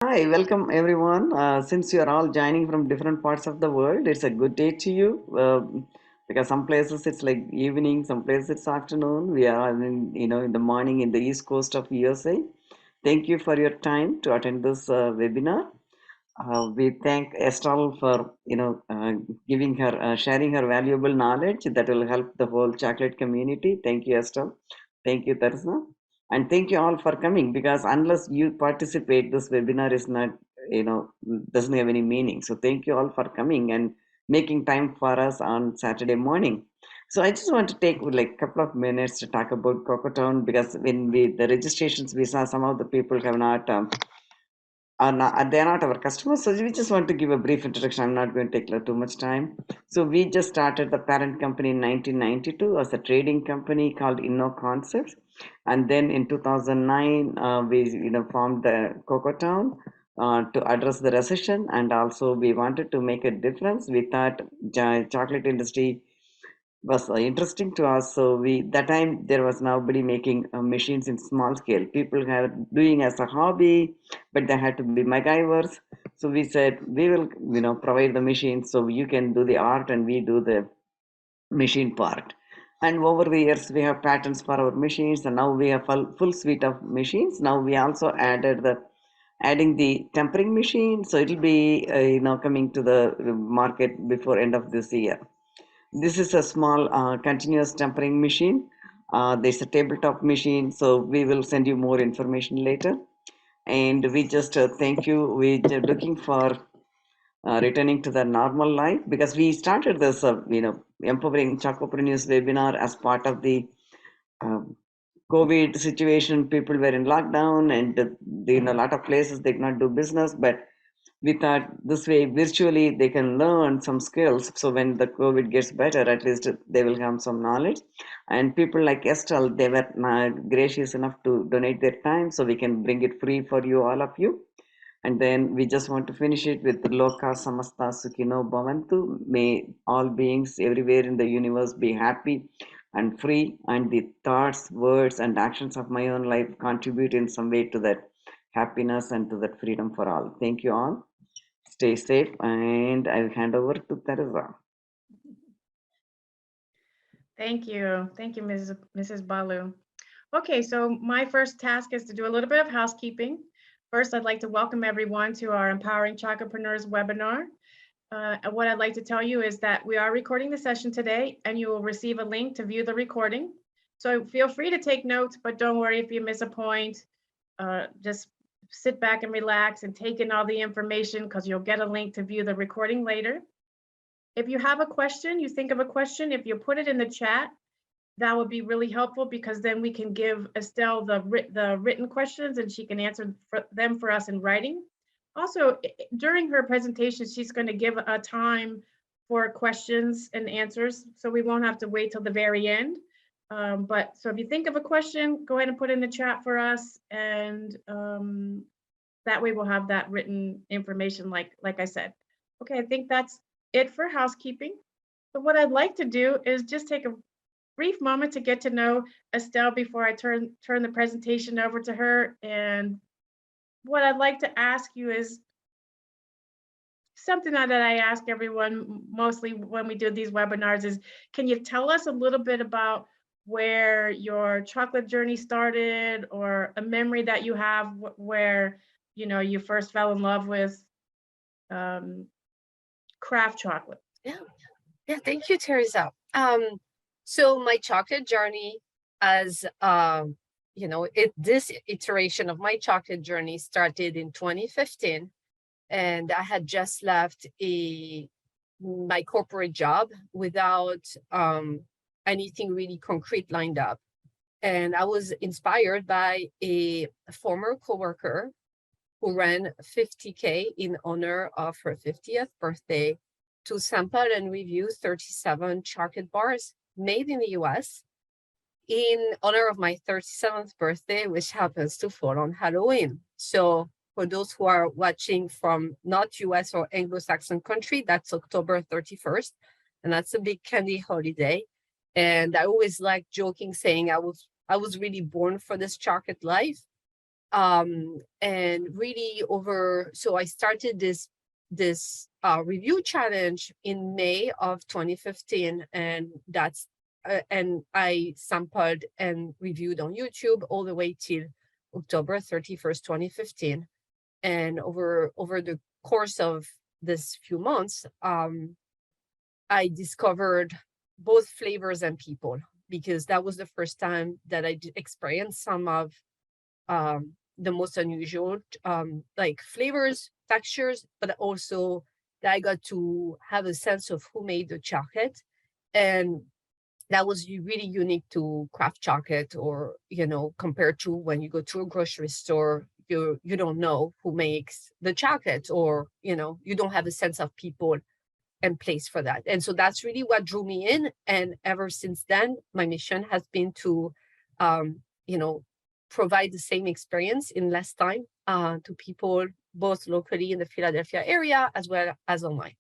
Hi, welcome everyone. Since you are all joining from different parts of the world, it's a good day to you. Because some places it's like evening, some places it's afternoon. We are in the morning in the east coast of USA. Thank you for your time to attend this webinar. We thank Estelle for giving her sharing her valuable knowledge that will help the whole chocolate community. Thank you, Estelle. Thank you, Tarsna. And thank you all for coming, because unless you participate, this webinar is not, doesn't have any meaning. So thank you all for coming and making time for us on Saturday morning. So I just want to take like a couple of minutes to talk about Cocotown, because when the registrations we saw, some of the people have not they're not our customers. So we just want to give a brief introduction. I'm not going to take too much time. So we just started the parent company in 1992 as a trading company called Inno Concepts, and then in 2009 we formed the Cocoa Town to address the recession, and also we wanted to make a difference. We thought chocolate industry was interesting to us. So we that time there was nobody making machines in small scale. People had doing as a hobby, but they had to be MacGyvers. So we said we will provide the machines, so you can do the art and we do the machine part. And over the years we have patents for our machines, and now we have full suite of machines. Now we also adding the tempering machine, so it'll be coming to the market before end of this year. This is a small continuous tempering machine. There's a tabletop machine, so we will send you more information later. And we just thank you. We're looking for returning to the normal life, because we started this, empowering chocopreneurs webinar as part of the um, COVID situation. People were in lockdown, and in a lot of places they could not do business, but we thought this way virtually they can learn some skills, so when the COVID gets better, at least they will have some knowledge. And people like Estelle, they were gracious enough to donate their time, so we can bring it free for you, all of you. And then we just want to finish it with Loka Samasta Sukhino Bhavantu. May all beings everywhere in the universe be happy and free, and the thoughts, words, and actions of my own life contribute in some way to that happiness and to that freedom for all. Thank you all. Stay safe, and I will hand over to Teresa. Thank you. Thank you, Mrs. Balu. Okay, so my first task is to do a little bit of housekeeping. First, I'd like to welcome everyone to our Empowering Chocopreneurs webinar. What I'd like to tell you is that we are recording the session today, and you will receive a link to view the recording. So feel free to take notes, but don't worry if you miss a point. Just sit back and relax and take in all the information, because you'll get a link to view the recording later. If you have a question, you think of a question, if you put it in the chat, that would be really helpful, because then we can give Estelle the written questions and she can answer them for us in writing. Also, during her presentation, she's going to give a time for questions and answers, so we won't have to wait till the very end. But so if you think of a question, go ahead and put in the chat for us, and that way we'll have that written information like I said. Okay, I think that's it for housekeeping. But what I'd like to do is just take a brief moment to get to know Estelle before I turn the presentation over to her. And what I'd like to ask you is something that I ask everyone mostly when we do these webinars is, can you tell us a little bit about where your chocolate journey started, or a memory that you have where you first fell in love with craft chocolate? Yeah, thank you, Teresa. So my chocolate journey, as this iteration of my chocolate journey started in 2015, and I had just left my corporate job without anything really concrete lined up. And I was inspired by a former coworker who ran 50K in honor of her 50th birthday to sample and review 37 chocolate bars made in the US in honor of my 37th birthday, which happens to fall on Halloween. So for those who are watching from not US or Anglo-Saxon country, that's October 31st. And that's a big candy holiday. And I always like joking, saying I was really born for this chocolate life. And really so I started this review challenge in May of 2015, and and I sampled and reviewed on YouTube all the way till October 31st, 2015. And over the course of this few months, I discovered both flavors and people, because that was the first time that I experienced some of the most unusual like flavors, textures, but also that I got to have a sense of who made the chocolate. And that was really unique to craft chocolate, or, compared to when you go to a grocery store, you don't know who makes the chocolate, or, you don't have a sense of people and place for that. And so that's really what drew me in. And ever since then, my mission has been to, provide the same experience in less time to people, both locally in the Philadelphia area as well as online.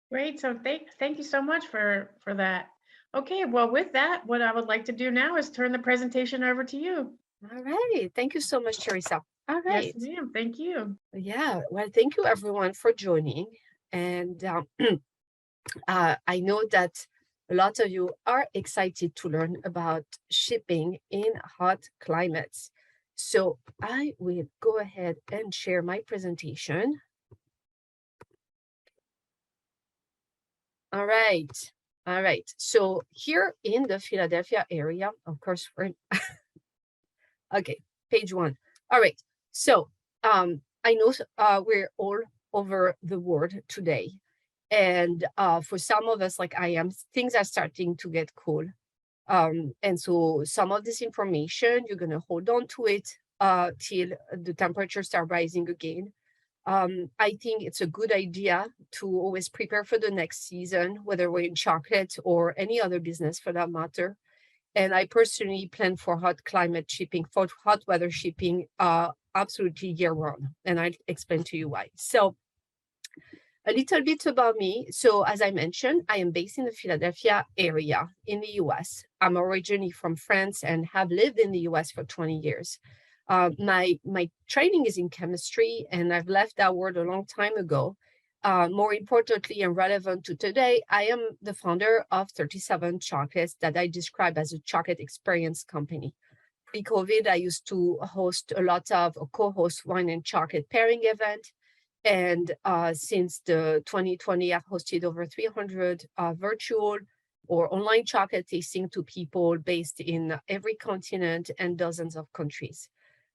Great. So thank you so much for that. Okay, well, with that, what I would like to do now is turn the presentation over to you. All right. Thank you so much, Teresa. All right. Yes, ma'am. Thank you. Yeah. Well, thank you everyone for joining. And I know that a lot of you are excited to learn about shipping in hot climates. So I will go ahead and share my presentation. All right. All right. So here in the Philadelphia area, of course, okay, page 1. All right. So I know we're all over the world today. And for some of us, like I am, things are starting to get cool. And so some of this information, you're going to hold on to it till the temperatures start rising again. I think it's a good idea to always prepare for the next season, whether we're in chocolate or any other business for that matter. And I personally plan for hot climate shipping, for hot weather shipping, absolutely year round. And I'll explain to you why. So a little bit about me. So as I mentioned, I am based in the Philadelphia area in the US. I'm originally from France and have lived in the US for 20 years. My training is in chemistry, and I've left that world a long time ago. More importantly and relevant to today, I am the founder of 37 Chocolates that I describe as a chocolate experience company. Pre-COVID, I used to host a lot of co-host wine and chocolate pairing event. And since the 2020, I've hosted over 300 virtual or online chocolate tasting to people based in every continent and dozens of countries.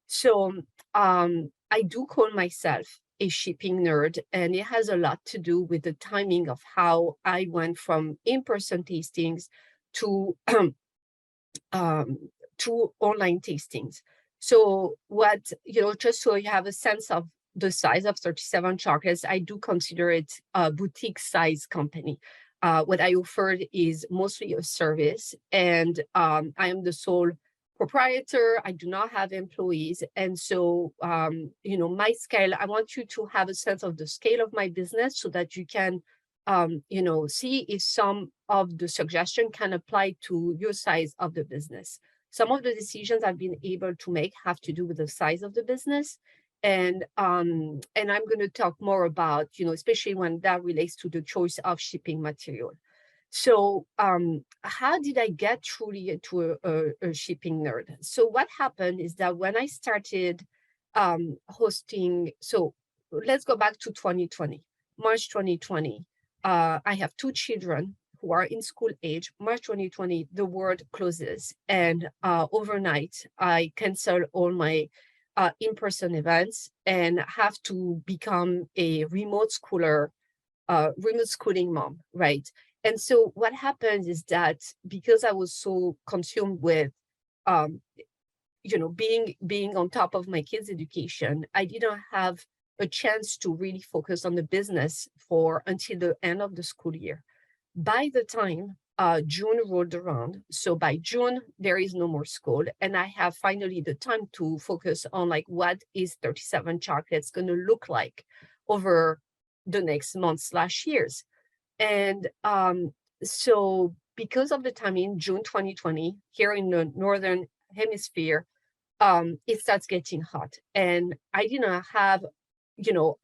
So I do call myself a shipping nerd, and it has a lot to do with the timing of how I went from in-person tastings to online tastings. So just so you have a sense of the size of 37 Chocolates, I do consider it a boutique size company. What I offered is mostly a service, and I am the sole proprietor. I do not have employees. And so, my scale, I want you to have a sense of the scale of my business so that you can, see if some of the suggestion can apply to your size of the business. Some of the decisions I've been able to make have to do with the size of the business. And I'm going to talk more about, especially when that relates to the choice of shipping material. So how did I get truly into a shipping nerd? So what happened is that when I started hosting, so let's go back to 2020, March 2020. I have 2 children who are in school age. March 2020, the world closes. And overnight, I cancel all my in-person events and have to become a remote schooling mom, right? And so what happens is that because I was so consumed with, being on top of my kids' education, I didn't have a chance to really focus on the business until the end of the school year. By the time June rolled around, so by June, there is no more school, and I have finally the time to focus on what is 37 Chocolates going to look like over the next months/years. And so because of the time in June 2020, here in the Northern Hemisphere, it starts getting hot. And I didn't have,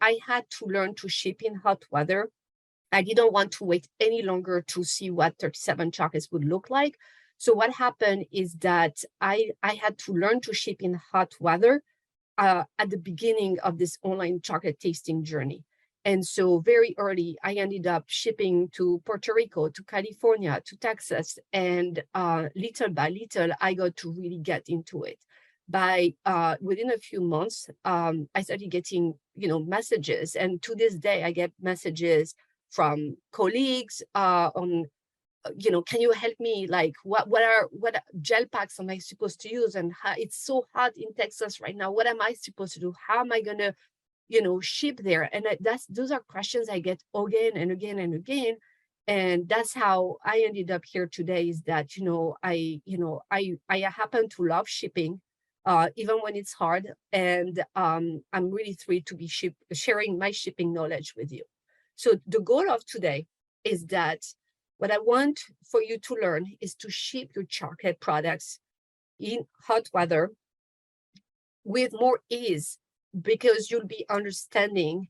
I had to learn to ship in hot weather. I didn't want to wait any longer to see what 37 chocolates would look like. So what happened is that I had to learn to ship in hot weather at the beginning of this online chocolate tasting journey. And so very early, I ended up shipping to Puerto Rico, to California, to Texas, and little by little, I got to really get into it. By within a few months, I started getting, messages, and to this day, I get messages from colleagues on, can you help me? Like, what gel packs am I supposed to use? And how, it's so hot in Texas right now. What am I supposed to do? How am I gonna, ship there? And those are questions I get again and again and again. And that's how I ended up here today. Is that I happen to love shipping, even when it's hard. And I'm really thrilled to be sharing my shipping knowledge with you. So the goal of today is that what I want for you to learn is to ship your chocolate products in hot weather with more ease, because you'll be understanding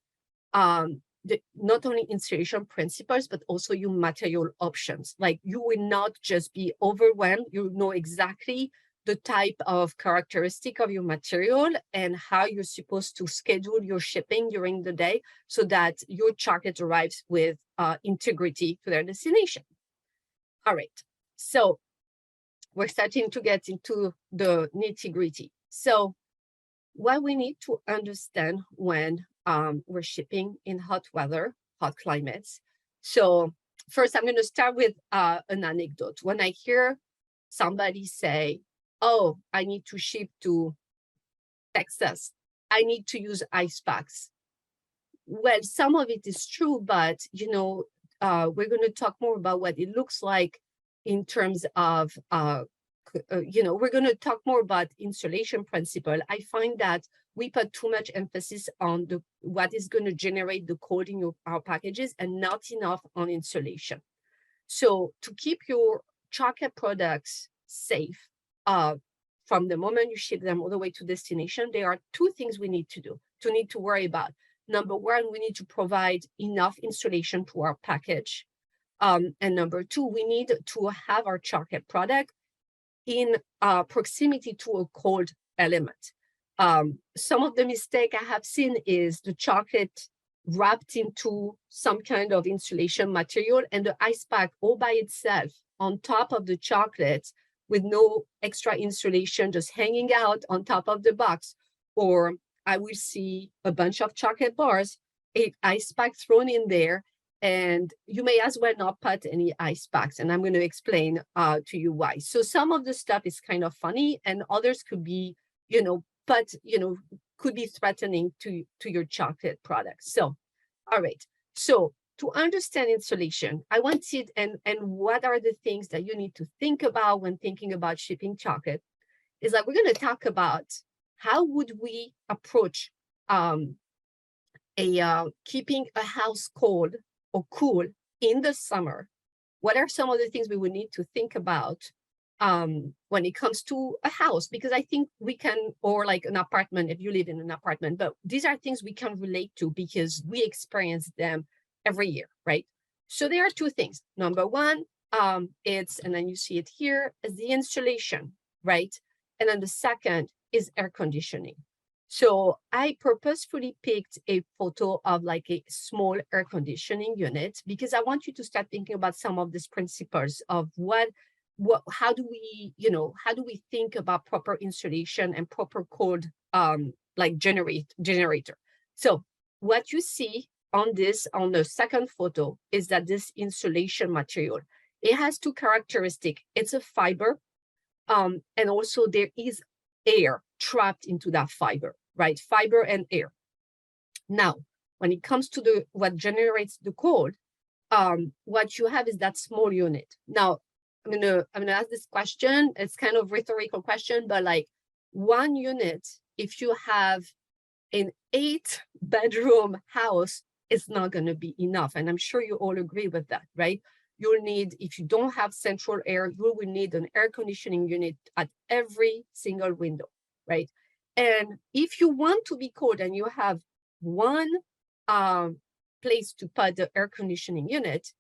not only installation principles, but also your material options. Like, you will not just be overwhelmed. You know exactly the type of characteristic of your material and how you're supposed to schedule your shipping during the day so that your chocolate arrives with integrity to their destination. All right, so we're starting to get into the nitty-gritty. So what we need to understand when we're shipping in hot weather, hot climates. So first, I'm going to start with an anecdote. When I hear somebody say, oh, I need to ship to Texas, I need to use ice packs. Well, some of it is true, but we're going to talk more about what it looks like in terms of we're going to talk more about insulation principle. I find that we put too much emphasis on what is going to generate the cold in our packages and not enough on insulation. So to keep your chocolate products safe from the moment you ship them all the way to destination, there are two things we need to worry about. Number one, we need to provide enough insulation to our package. And number two, we need to have our chocolate product in proximity to a cold element. Some of the mistake I have seen is the chocolate wrapped into some kind of insulation material and the ice pack all by itself on top of the chocolate with no extra insulation just hanging out on top of the box. Or I will see a bunch of chocolate bars, an ice pack thrown in there, and you may as well not put any ice packs. And I'm going to explain to you why. So some of the stuff is kind of funny, and others could be, could be threatening to your chocolate products. So, all right. So to understand insulation, I wanted, and what are the things that you need to think about when thinking about shipping chocolate, is that we're going to talk about how would we approach keeping a house cold or cool in the summer. What are some of the things we would need to think about when it comes to a house? Because I think we can, or like an apartment, if you live in an apartment, but these are things we can relate to because we experience them every year, right? So there are two things. Number one, it's, and then you see it here, is the insulation, right? And then the second is air conditioning. So I purposefully picked a photo of like a small air conditioning unit because I want you to start thinking about some of these principles of how do we think about proper insulation and proper cold generator. So what you see on the second photo is that this insulation material, it has two characteristics. It's a fiber, and also there is air trapped into that fiber, right? Fiber and air. Now, when it comes to what generates the cold, what you have is that small unit. Now, I'm gonna ask this question. It's kind of rhetorical question, but like one unit, if you have an 8-bedroom house, it's not going to be enough. And I'm sure you all agree with that, right? you'll need, if you don't have central air, you will need an air conditioning unit at every single window, right? And if you want to be cold and you have one place to put the air conditioning unit,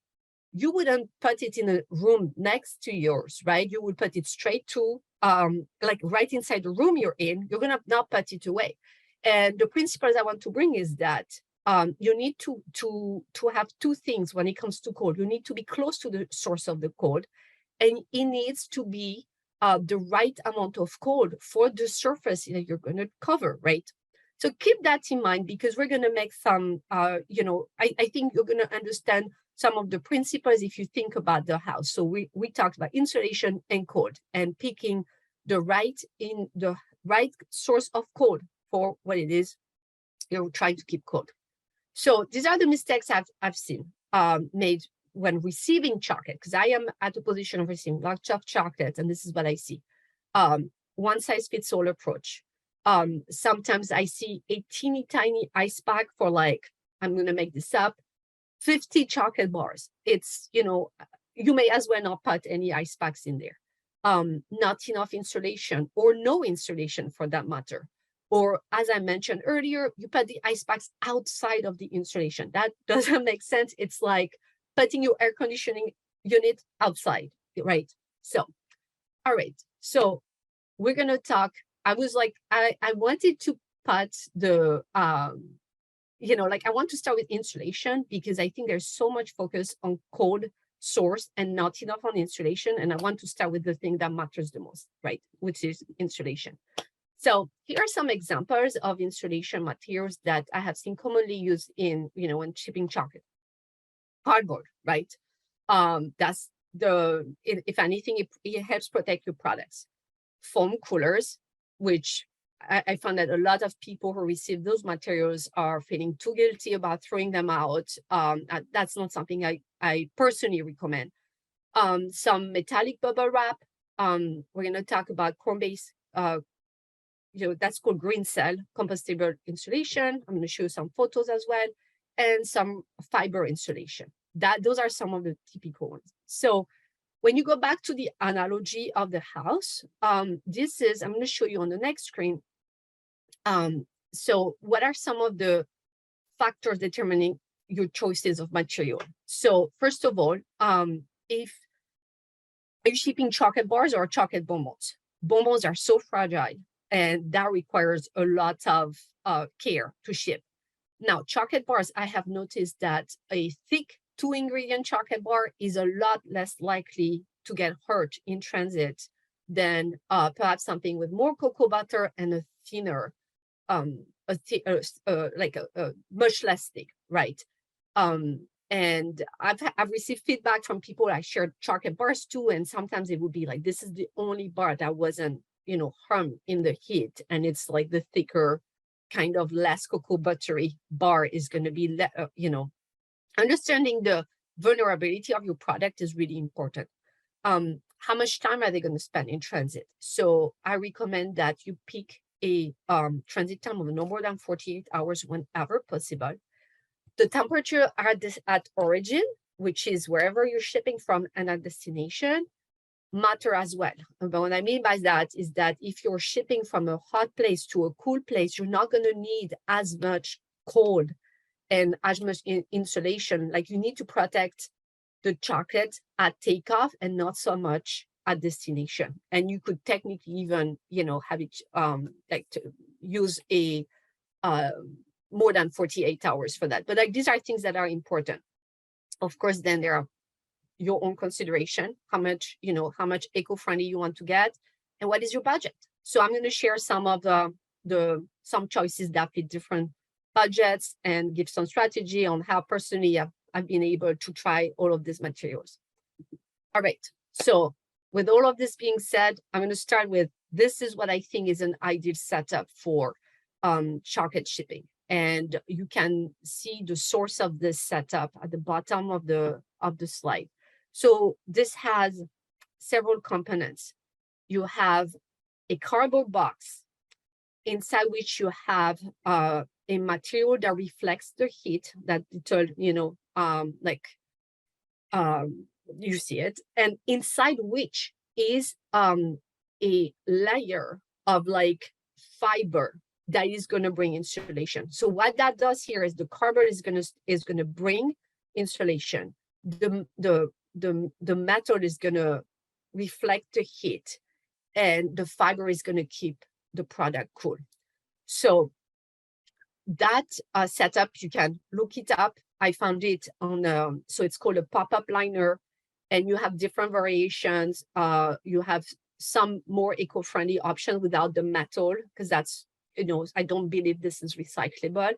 you wouldn't put it in a room next to yours, right? You would put it straight to, like right inside the room you're in. You're gonna not put it away. And the principles I want to bring is that you need to have two things when it comes to cold. You need to be close to the source of the cold, and it needs to be the right amount of cold for the surface that you're going to cover, right? So keep that in mind, because we're going to make some, I think you're going to understand some of the principles if you think about the house. So we talked about insulation and cold, and picking the right source of cold for what it is you're trying to keep cold. So these are the mistakes I've seen made when receiving chocolate, because I am at a position of receiving lots of chocolate, and this is what I see. One size fits all approach. Sometimes I see a teeny tiny ice pack for, like, I'm going to make this up, 50 chocolate bars. It's, you may as well not put any ice packs in there. Not enough insulation, or no insulation for that matter. Or, as I mentioned earlier, you put the ice packs outside of the insulation. That doesn't make sense. It's like putting your air conditioning unit outside, right? So, all right. So we're going to talk. I was like, I wanted to put the, I want to start with insulation, because I think there's so much focus on cold source and not enough on insulation. And I want to start with the thing that matters the most, right? Which is insulation. So here are some examples of insulation materials that I have seen commonly used in, when shipping chocolate. Cardboard, right? That's if anything, it helps protect your products. Foam coolers, which I found that a lot of people who receive those materials are feeling too guilty about throwing them out. That's not something I personally recommend. Some metallic bubble wrap. We're going to talk about corn-based, that's called green cell compostable insulation. I'm going to show you some photos as well, and some fiber insulation. Those are some of the typical ones. So when you go back to the analogy of the house, I'm going to show you on the next screen. So what are some of the factors determining your choices of material? So first of all, are you shipping chocolate bars or chocolate bonbons? Bonbons are so fragile, and that requires a lot of care to ship. Now, chocolate bars, I have noticed that a thick 2-ingredient chocolate bar is a lot less likely to get hurt in transit than perhaps something with more cocoa butter and a thinner, much less thick, right? And I've received feedback from people I shared chocolate bars to, and sometimes it would be like, this is the only bar that wasn't, harmed in the heat, and it's like the thicker, kind of less cocoa buttery bar is going to be, understanding the vulnerability of your product is really important. How much time are they going to spend in transit? So I recommend that you pick a transit time of no more than 48 hours whenever possible. The temperature at origin, which is wherever you're shipping from, and at destination, matter as well. But what I mean by that is that if you're shipping from a hot place to a cool place, you're not going to need as much cold and as much insulation. Like, you need to protect the chocolate at takeoff and not so much at destination. And you could technically even, have it to use a more than 48 hours for that. But these are things that are important. Of course, then there are your own consideration, how much eco-friendly you want to get, and what is your budget. So I'm going to share some of some choices that fit different budgets and give some strategy on how personally I've been able to try all of these materials. All right. So with all of this being said, I'm going to start with, this is what I think is an ideal setup for chocolate shipping. And you can see the source of this setup at the bottom of the slide. So this has several components. You have a cardboard box inside which you have a material that reflects the heat, that you see it, and inside which is a layer of like fiber that is going to bring insulation. So what that does here is the cardboard is going to bring insulation. The metal is going to reflect the heat, and the fiber is going to keep the product cool. So that setup, you can look it up. I found it on, so it's called a pop-up liner, and you have different variations. You have some more eco-friendly options without the metal, because that's, I don't believe this is recyclable.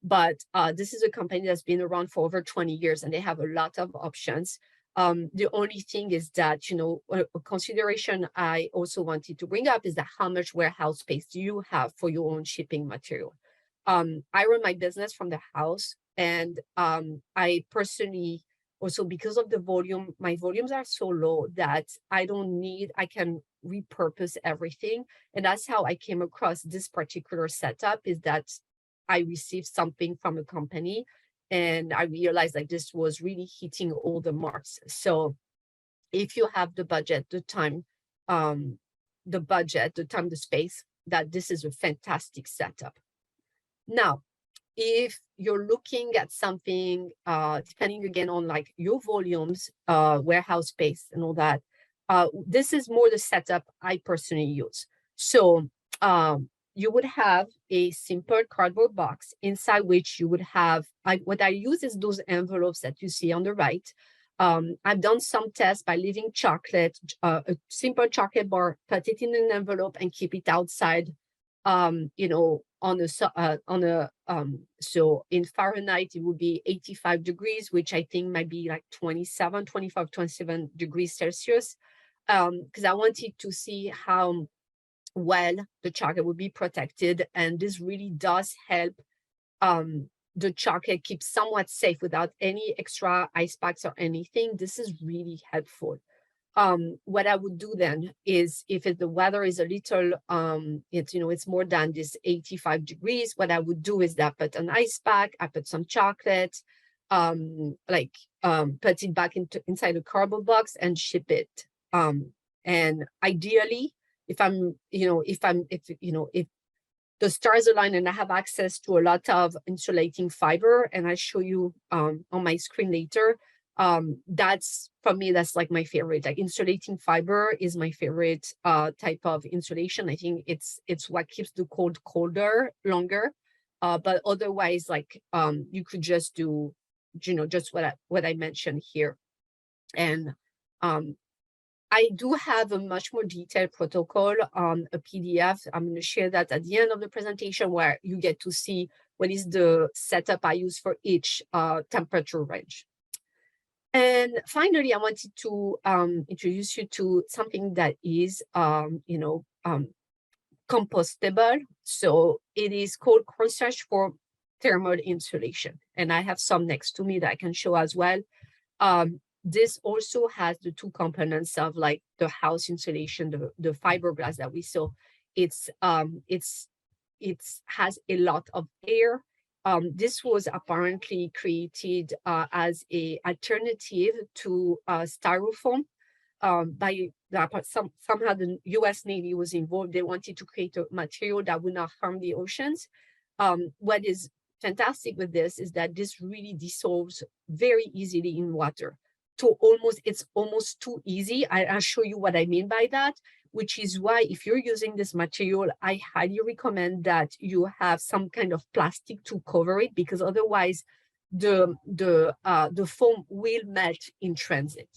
But this is a company that's been around for over 20 years, and they have a lot of options. The only thing is that, a consideration I also wanted to bring up is that how much warehouse space do you have for your own shipping material? I run my business from the house, and I personally also, because of the volume, my volumes are so low that I can repurpose everything. And that's how I came across this particular setup, is that I received something from a company and I realized like this was really hitting all the marks. So if you have the budget, the time, the space, that this is a fantastic setup. Now, if you're looking at something, depending again on like your volumes, warehouse space and all that, this is more the setup I personally use. So you would have a simple cardboard box inside which you would have, what I use is those envelopes that you see on the right. I've done some tests by leaving chocolate, a simple chocolate bar, put it in an envelope and keep it outside, so in Fahrenheit, it would be 85 degrees, which I think might be like 27 degrees Celsius. Because I wanted to see how well the chocolate would be protected. And this really does help the chocolate keep somewhat safe without any extra ice packs or anything. This is really helpful. What I would do then is, if the weather is a little, it's more than this 85 degrees, what I would do is that I put an ice pack, I put some chocolate, put it back inside a cardboard box and ship it. And ideally, if the stars align and I have access to a lot of insulating fiber, and I show you on my screen later, that's, for me, that's like my favorite. Like insulating fiber is my favorite type of insulation. I think it's what keeps the cold colder longer. But otherwise, like you could just do, just what I mentioned here. And I do have a much more detailed protocol on a PDF. I'm going to share that at the end of the presentation, where you get to see what is the setup I use for each temperature range. And finally, I wanted to introduce you to something that is, compostable. So it is called Cornstarch for thermal insulation. And I have some next to me that I can show as well. This also has the two components of like the house insulation, the fiberglass that we saw. It has a lot of air. This was apparently created as an alternative to styrofoam. Somehow the US Navy was involved. They wanted to create a material that would not harm the oceans. What is fantastic with this is that this really dissolves very easily in water. It's almost too easy. I'll show you what I mean by that, which is why if you're using this material, I highly recommend that you have some kind of plastic to cover it, because otherwise the foam will melt in transit.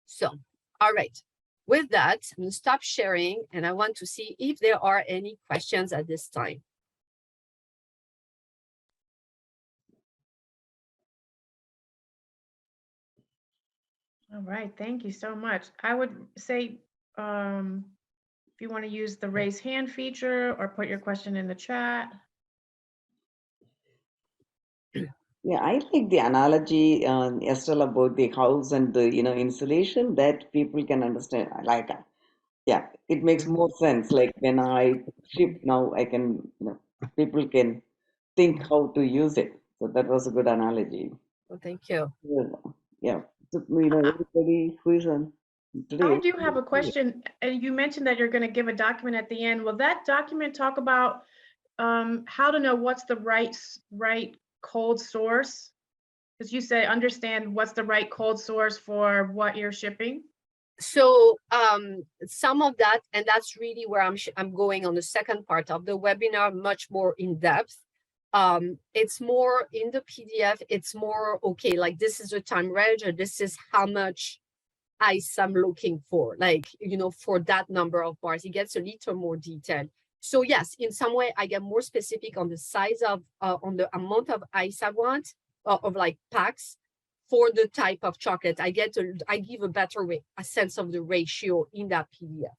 So, all right. With that, I'm going to stop sharing, and I want to see if there are any questions at this time. All right, thank you so much. I would say, if you want to use the raise hand feature or put your question in the chat. Yeah, I like the analogy, Estelle, about the house and the insulation, that people can understand. I like that. Yeah, it makes more sense. Like when I ship now, I can people can think how to use it. So that was a good analogy. Well, thank you. Yeah. So, everybody who is on today. I do have a question. And you mentioned that you're going to give a document at the end. Will that document talk about how to know what's the right cold source? Because you say understand what's the right cold source for what you're shipping. So some of that, and that's really where I'm going on the second part of the webinar, much more in depth. It's more in the PDF. It's more, okay, like this is the time range, or this is how much ice I'm looking for, like, for that number of bars. It gets a little more detailed. So yes, in some way I get more specific on the size of, on the amount of ice I want, of like packs for the type of chocolate. I give a better a sense of the ratio in that PDF.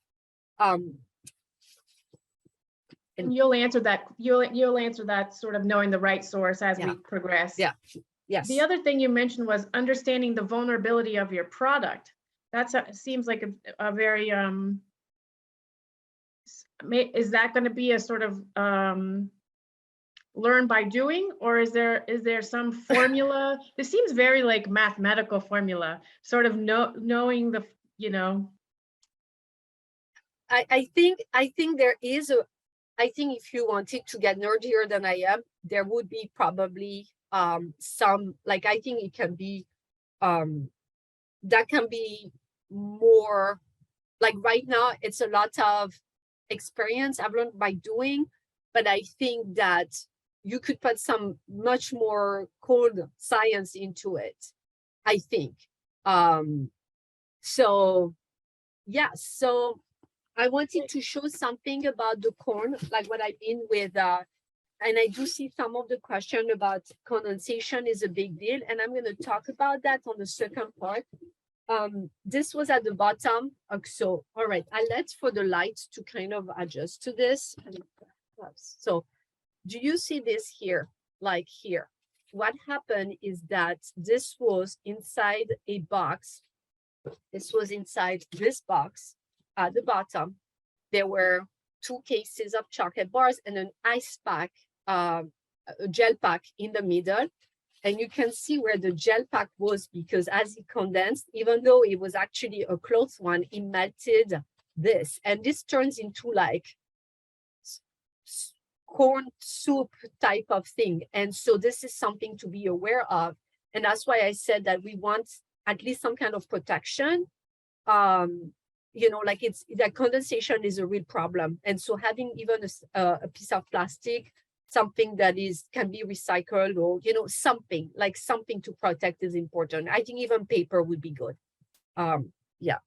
And you'll answer that sort of knowing the right source as we progress. Yeah. Yes. The other thing you mentioned was understanding the vulnerability of your product. That seems like a very is that going to be a sort of learn by doing, or is there some formula? This seems very like mathematical formula, sort of knowing the, I think there is I think if you wanted to get nerdier than I am, there would be probably some, like, I think it can be that can be more, like, right now it's a lot of experience I've learned by doing, but I think that you could put some much more cold science into it, I think. So yeah, so I wanted to show something about the corn, like what I mean with and I do see some of the question about condensation is a big deal, and I'm going to talk about that on the second part. This was at the bottom. So, all right, I let for the light to kind of adjust to this. So, do you see this here? Like here, what happened is that this was inside a box. This was inside this box at the bottom. There were 2 cases of chocolate bars and an ice pack, a gel pack in the middle. And you can see where the gel pack was, because as it condensed, even though it was actually a closed one, it melted this. And this turns into like corn soup type of thing. And so this is something to be aware of. And that's why I said that we want at least some kind of protection. Like that condensation is a real problem. And so having even a piece of plastic, something that can be recycled, or something to protect is important. I think even paper would be good. Yeah.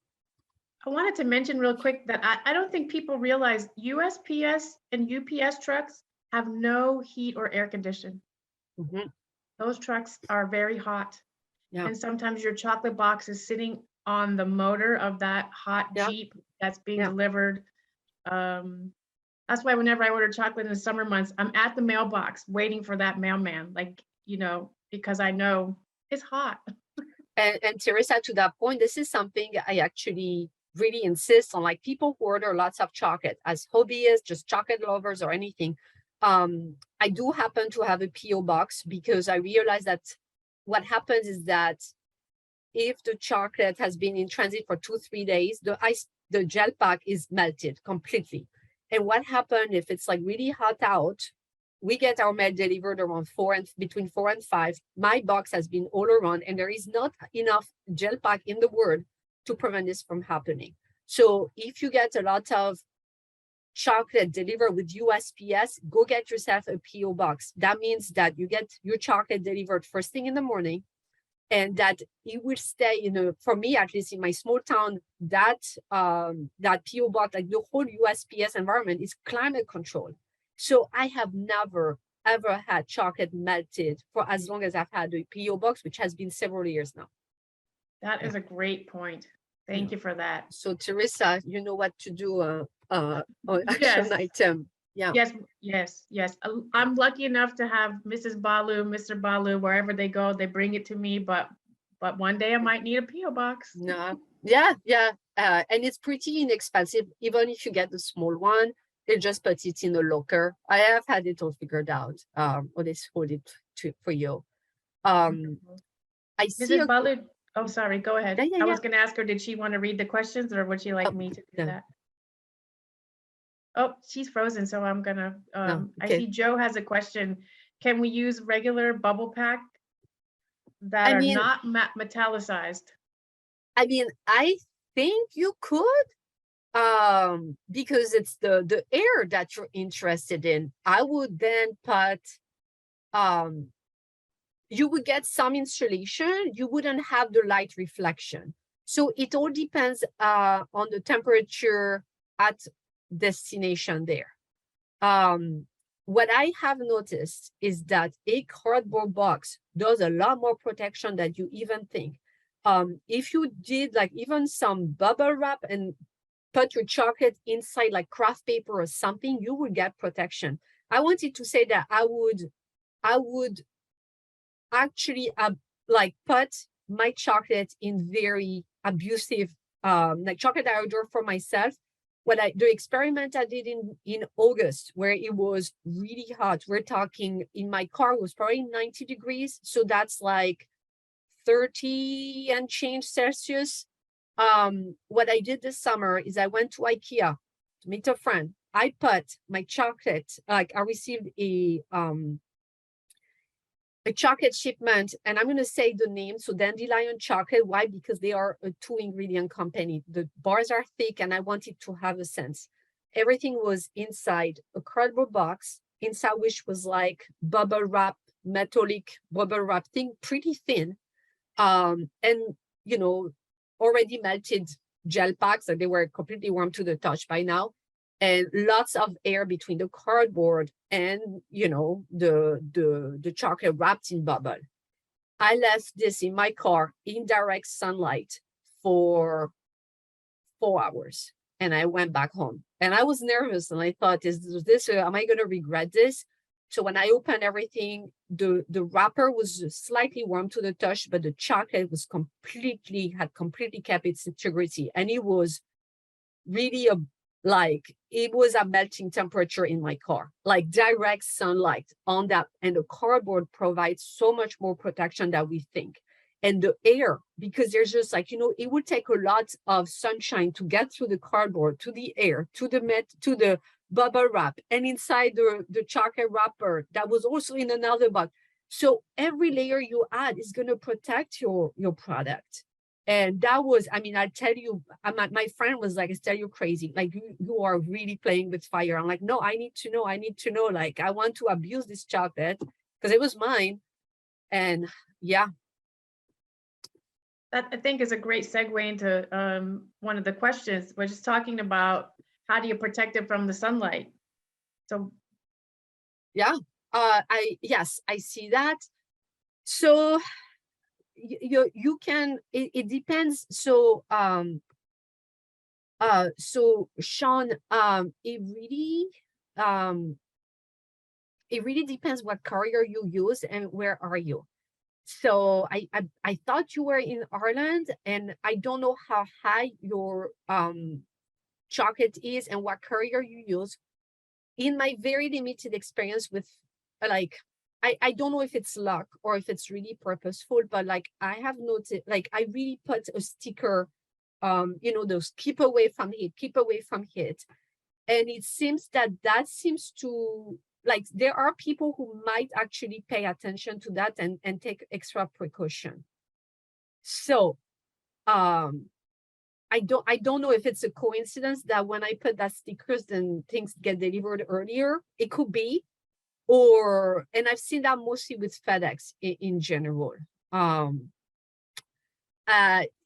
I wanted to mention real quick that I don't think people realize USPS and UPS trucks have no heat or air conditioning. Mm-hmm. Those trucks are very hot. Yeah. And sometimes your chocolate box is sitting on the motor of that hot Jeep that's being delivered. That's why whenever I order chocolate in the summer months, I'm at the mailbox waiting for that mailman, because I know it's hot. And Teresa, to that point, this is something I actually really insist on, like people who order lots of chocolate as hobbyists, just chocolate lovers or anything. I do happen to have a PO box, because I realize that what happens is that if the chocolate has been in transit for 2-3 days, the gel pack is melted completely. And what happened if it's like really hot out? We get our mail delivered around between 4 and 5. My box has been all around, and there is not enough gel pack in the world to prevent this from happening. So if you get a lot of chocolate delivered with USPS, go get yourself a PO box. That means that you get your chocolate delivered first thing in the morning, and that it will stay for me, at least in my small town, that PO box, like the whole USPS environment, is climate controlled. So I have never, ever had chocolate melted for as long as I've had a PO box, which has been several years now. That is a great point. Thank you for that. So Teresa, you know what to do on action item. Yeah. Yes. I'm lucky enough to have Mrs. Balu, Mr. Balu, wherever they go, they bring it to me, but one day I might need a PO box. No. Yeah. And it's pretty inexpensive. Even if you get the small one, they just put it in a locker. I have had it all figured out. Or they hold it for you. I see Mrs. Balu, Oh, sorry, go ahead. Yeah, yeah, I yeah. was gonna ask her, did she want to read the questions or would she like me to do No, that? Oh, she's frozen, so I'm gonna, no, I okay. see Joe has a question. Can we use regular bubble pack that I are mean, not metallicized? I think you could, because it's the air that you're interested in. I would then put, you would get some insulation, you wouldn't have the light reflection. So it all depends on the temperature at destination there. What I have noticed is that a cardboard box does a lot more protection than you even think. If you did like even some bubble wrap and put your chocolate inside like craft paper or something, you would get protection. I wanted to say that I would actually like put my chocolate in very abusive like chocolate I ordered for myself. The experiment I did in August, where it was really hot, we're talking in my car was probably 90 degrees, so that's like 30 and change Celsius. What I did this summer is I went to IKEA to meet a friend. I put my chocolate, like I received a chocolate shipment, and I'm going to say the name. So Dandelion Chocolate. Why? Because they are a 2-ingredient company. The bars are thick, and I wanted to have a sense. Everything was inside a cardboard box, inside which was like bubble wrap, metallic bubble wrap thing, pretty thin. And you know, already melted gel packs, so they were completely warm to the touch by now. And lots of air between the cardboard and the chocolate wrapped in bubble. I left this in my car in direct sunlight for 4 hours, and I went back home. And I was nervous, and I thought, am I going to regret this? So when I opened everything, the wrapper was slightly warm to the touch, but the chocolate was had completely kept its integrity, and it was really it was a melting temperature in my car, like direct sunlight on that. And the cardboard provides so much more protection than we think. And the air, because there's just it would take a lot of sunshine to get through the cardboard, to the air, to the bubble wrap, and inside the chocolate wrapper that was also in another box. So every layer you add is going to protect your product. And that was, I tell you, my friend was like, Estelle, you're crazy. Like, you are really playing with fire. I'm like, no, I need to know. Like, I want to abuse this chocolate because it was mine. And yeah. That I think is a great segue into one of the questions. We're just talking about how do you protect it from the sunlight? So yeah, yes, I see that. So you can, it depends. So Sean, it really depends what carrier you use and where are you. So I thought you were in Ireland, and I don't know how high your chocolate is and what carrier you use. In my very limited experience with I don't know if it's luck or if it's really purposeful, but like I have noticed, like I really put a sticker, those keep away from heat. And it seems that seems to, like, there are people who might actually pay attention to that and take extra precaution. So I don't know if it's a coincidence that when I put that stickers, then things get delivered earlier. It could be, and I've seen that mostly with FedEx in general.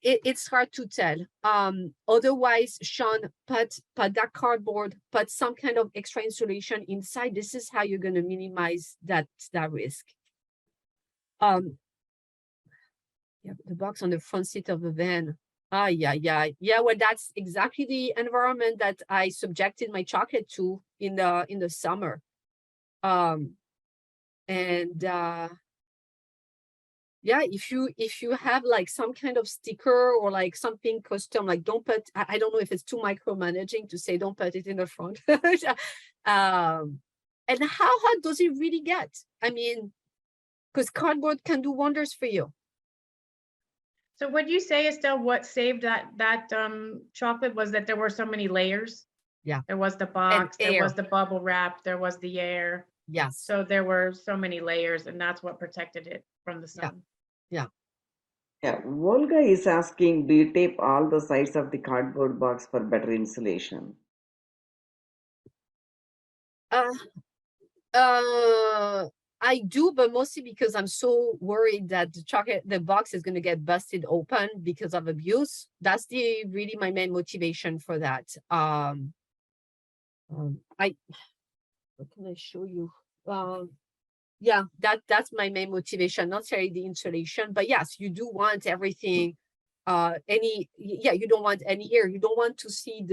It's hard to tell. Otherwise, Sean, put that cardboard, put some kind of extra insulation inside. This is how you're going to minimize that risk. Yeah, the box on the front seat of the van. Yeah. Well, that's exactly the environment that I subjected my chocolate to in the summer. Yeah, if you have like some kind of sticker or like something custom, like don't put, I don't know if it's too micromanaging to say don't put it in the front. And how hot does it really get? I mean, because cardboard can do wonders for you. So would you say, Estelle, what saved that chocolate was that there were so many layers? Yeah. There was the And box, there was air. the bubble wrap, there was the air. Yes. So there were so many layers, and that's what protected it from the Yeah. sun. Yeah. Yeah, Volga is asking, do you tape all the sides of the cardboard box for better insulation? Uh, I do, but mostly because I'm so worried that the box is going to get busted open because of abuse. That's really my main motivation for that. What can I show you? Yeah, that's my main motivation, not necessarily the insulation, but yes, you do want everything, you don't want any air. You don't want to see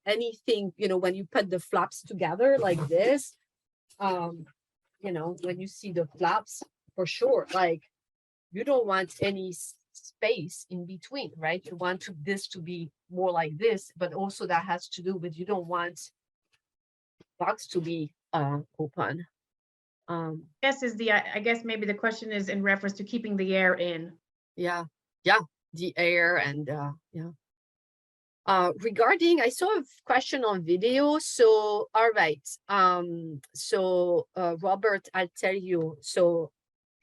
anything, when you put the flaps together like this, when you see the flaps, for sure, like you don't want any space in between, right? You want this to be more like this, but also that has to do with, you don't want box to be open. I guess maybe the question is in reference to keeping the air in. Yeah, the air and yeah. Regarding, I saw a question on video. So, all right. Robert, I'll tell you. So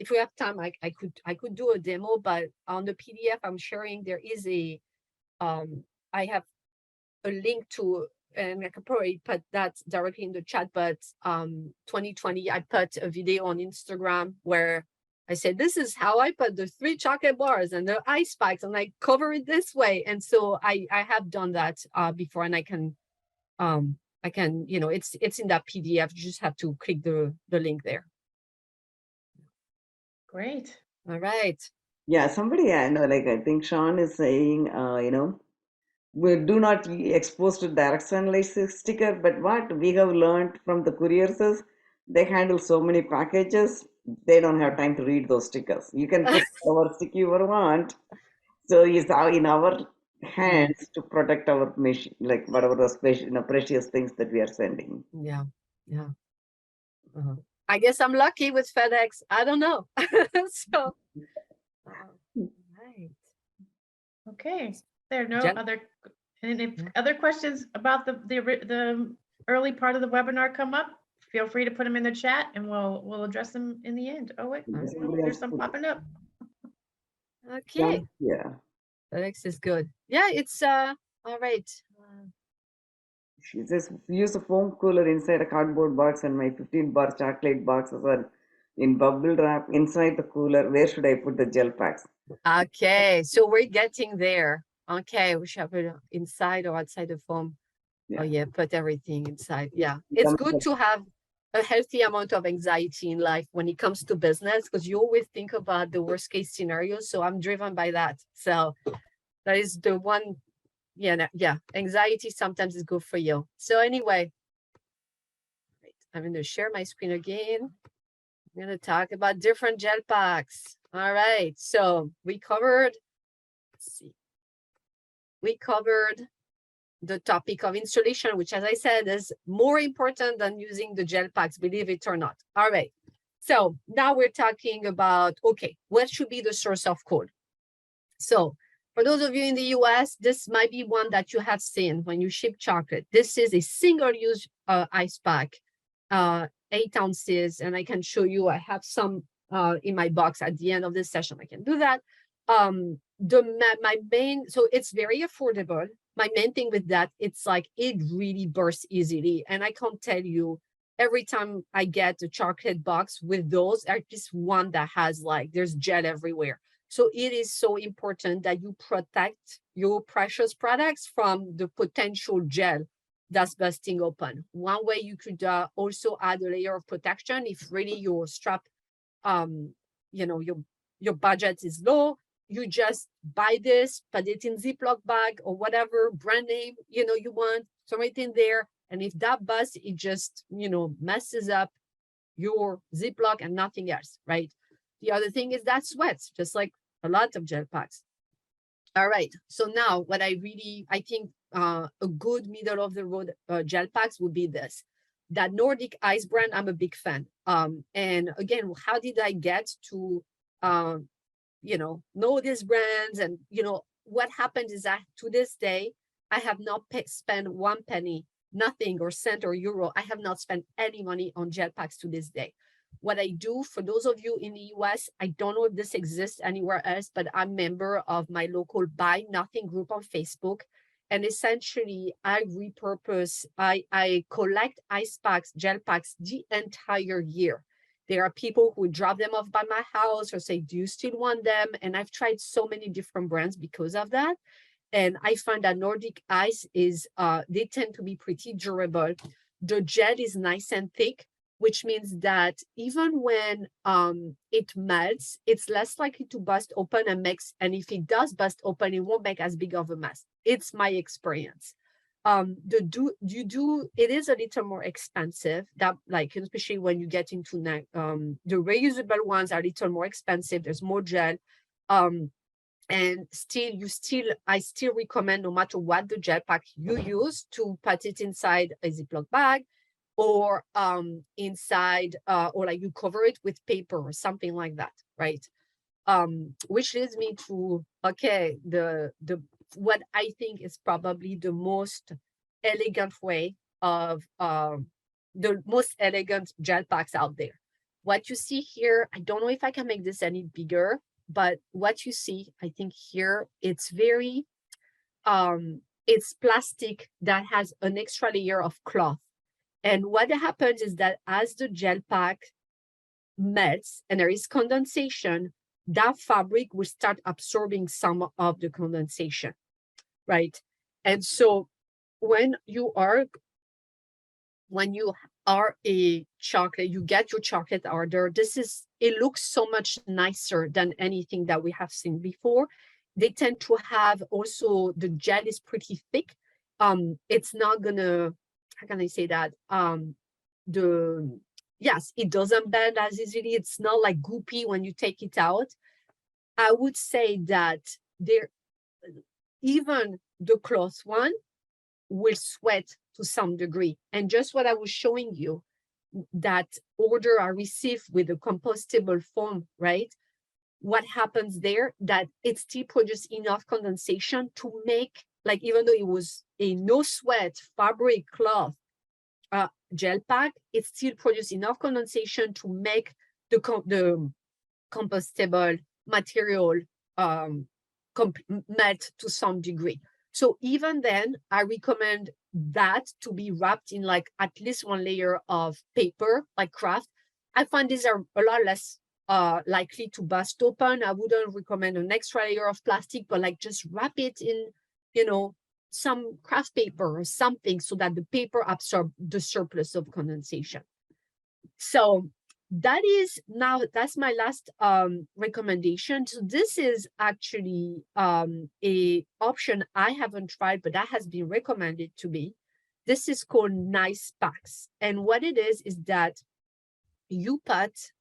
if we have time, I could do a demo, but on the PDF I'm sharing, there is I have a link to, and I could probably put that directly in the chat, but 2020, I put a video on Instagram where I said, this is how I put the 3 chocolate bars and the ice spikes, and I cover it this way. And so I have done that before, and I can, it's in that PDF. You just have to click the link there. Great. All right. Yeah, somebody I know, like I think Sean is saying, we do not expose to direct sunlight sticker, but what we have learned from the couriers is they handle so many packages, they don't have time to read those stickers. You can put whatever sticker you want. So it's in our hands to protect our machine, like whatever the special, precious things that we are sending. Yeah. I guess I'm lucky with FedEx. I don't know. So, right. Okay. There are no Jen? other questions about the early part of the webinar come up, feel free to put them in the chat and we'll address them in the end. Oh wait, there's some popping up. Okay. Yeah. FedEx is good. Yeah, it's all right. She says, use a foam cooler inside a cardboard box, and my 15-bar chocolate boxes are in bubble wrap inside the cooler. Where should I put the gel packs? Okay, so we're getting there. Okay, we should put it inside or outside the foam. Yeah. Oh yeah, put everything inside. Yeah, it's good to have a healthy amount of anxiety in life when it comes to business, because you always think about the worst case scenario. So I'm driven by that. So that is the one. Yeah, anxiety sometimes is good for you. So anyway, I'm going to share my screen again. I'm going to talk about different gel packs. All right, so we covered, let's see, we covered the topic of insulation, which, as I said, is more important than using the gel packs, believe it or not. All right, so now we're talking about, okay, what should be the source of cold? So for those of you in the US, this might be one that you have seen when you ship chocolate. This is a single-use ice pack, 8 ounces, and I can show you, I have some in my box at the end of this session. I can do that. So it's very affordable. My main thing with that, it's like it really bursts easily. And I can't tell you, every time I get a chocolate box with those, at least one that has like, there's gel everywhere. So it is so important that you protect your precious products from the potential gel that's busting open. One way you could also add a layer of protection if really your strap, your budget is low, you just buy this, put it in Ziploc bag or whatever brand name, you want, throw it in there. And if that busts, it just, messes up your Ziploc and nothing else, right? The other thing is that sweats, just like a lot of gel packs. All right, so now what I think a good middle of the road gel packs would be this. That Nordic Ice brand, I'm a big fan. And again, how did I get to know these brands. And, what happened is that to this day, I have not spent 1 penny, nothing, or cent or euro. I have not spent any money on gel packs to this day. What I do, for those of you in the US, I don't know if this exists anywhere else, but I'm a member of my local Buy Nothing group on Facebook. And essentially, I repurpose, I collect ice packs, gel packs the entire year. There are people who drop them off by my house or say, do you still want them? And I've tried so many different brands because of that. And I find that Nordic Ice is, they tend to be pretty durable. The gel is nice and thick, which means that even when it melts, it's less likely to bust open and if it does bust open, it won't make as big of a mess. It's my experience. It is a little more expensive, that especially when you get into the reusable ones are a little more expensive. There's more gel. And I still recommend, no matter what the gel pack you use, to put it inside a Ziploc bag or inside, or you cover it with paper or something like that, right? Which leads me to, okay, what I think is probably the most elegant way of, the most elegant gel packs out there. What you see here, I don't know if I can make this any bigger, but what you see, I think here, it's very, it's plastic that has an extra layer of cloth. And what happens is that as the gel pack melts and there is condensation, that fabric will start absorbing some of the condensation, right? And so when you are a chocolate, you get your chocolate order, it looks so much nicer than anything that we have seen before. They tend to have also, the gel is pretty thick. It's not gonna, how can I say that? Yes, it doesn't bend as easily. It's not like goopy when you take it out. I would say that even the cloth one will sweat to some degree. And just what I was showing you, that order I received with the compostable foam, right? What happens there, that it still produces enough condensation to make, even though it was a no sweat fabric cloth gel pack, it still produces enough condensation to make the compostable material melt to some degree. So even then, I recommend that to be wrapped in at least one layer of paper, like craft. I find these are a lot less likely to bust open. I wouldn't recommend an extra layer of plastic, but just wrap it in, some craft paper or something so that the paper absorbs the surplus of condensation. So that's my last recommendation. So this is actually a option I haven't tried, but that has been recommended to me. This is called Nice Packs. And what it is that you put,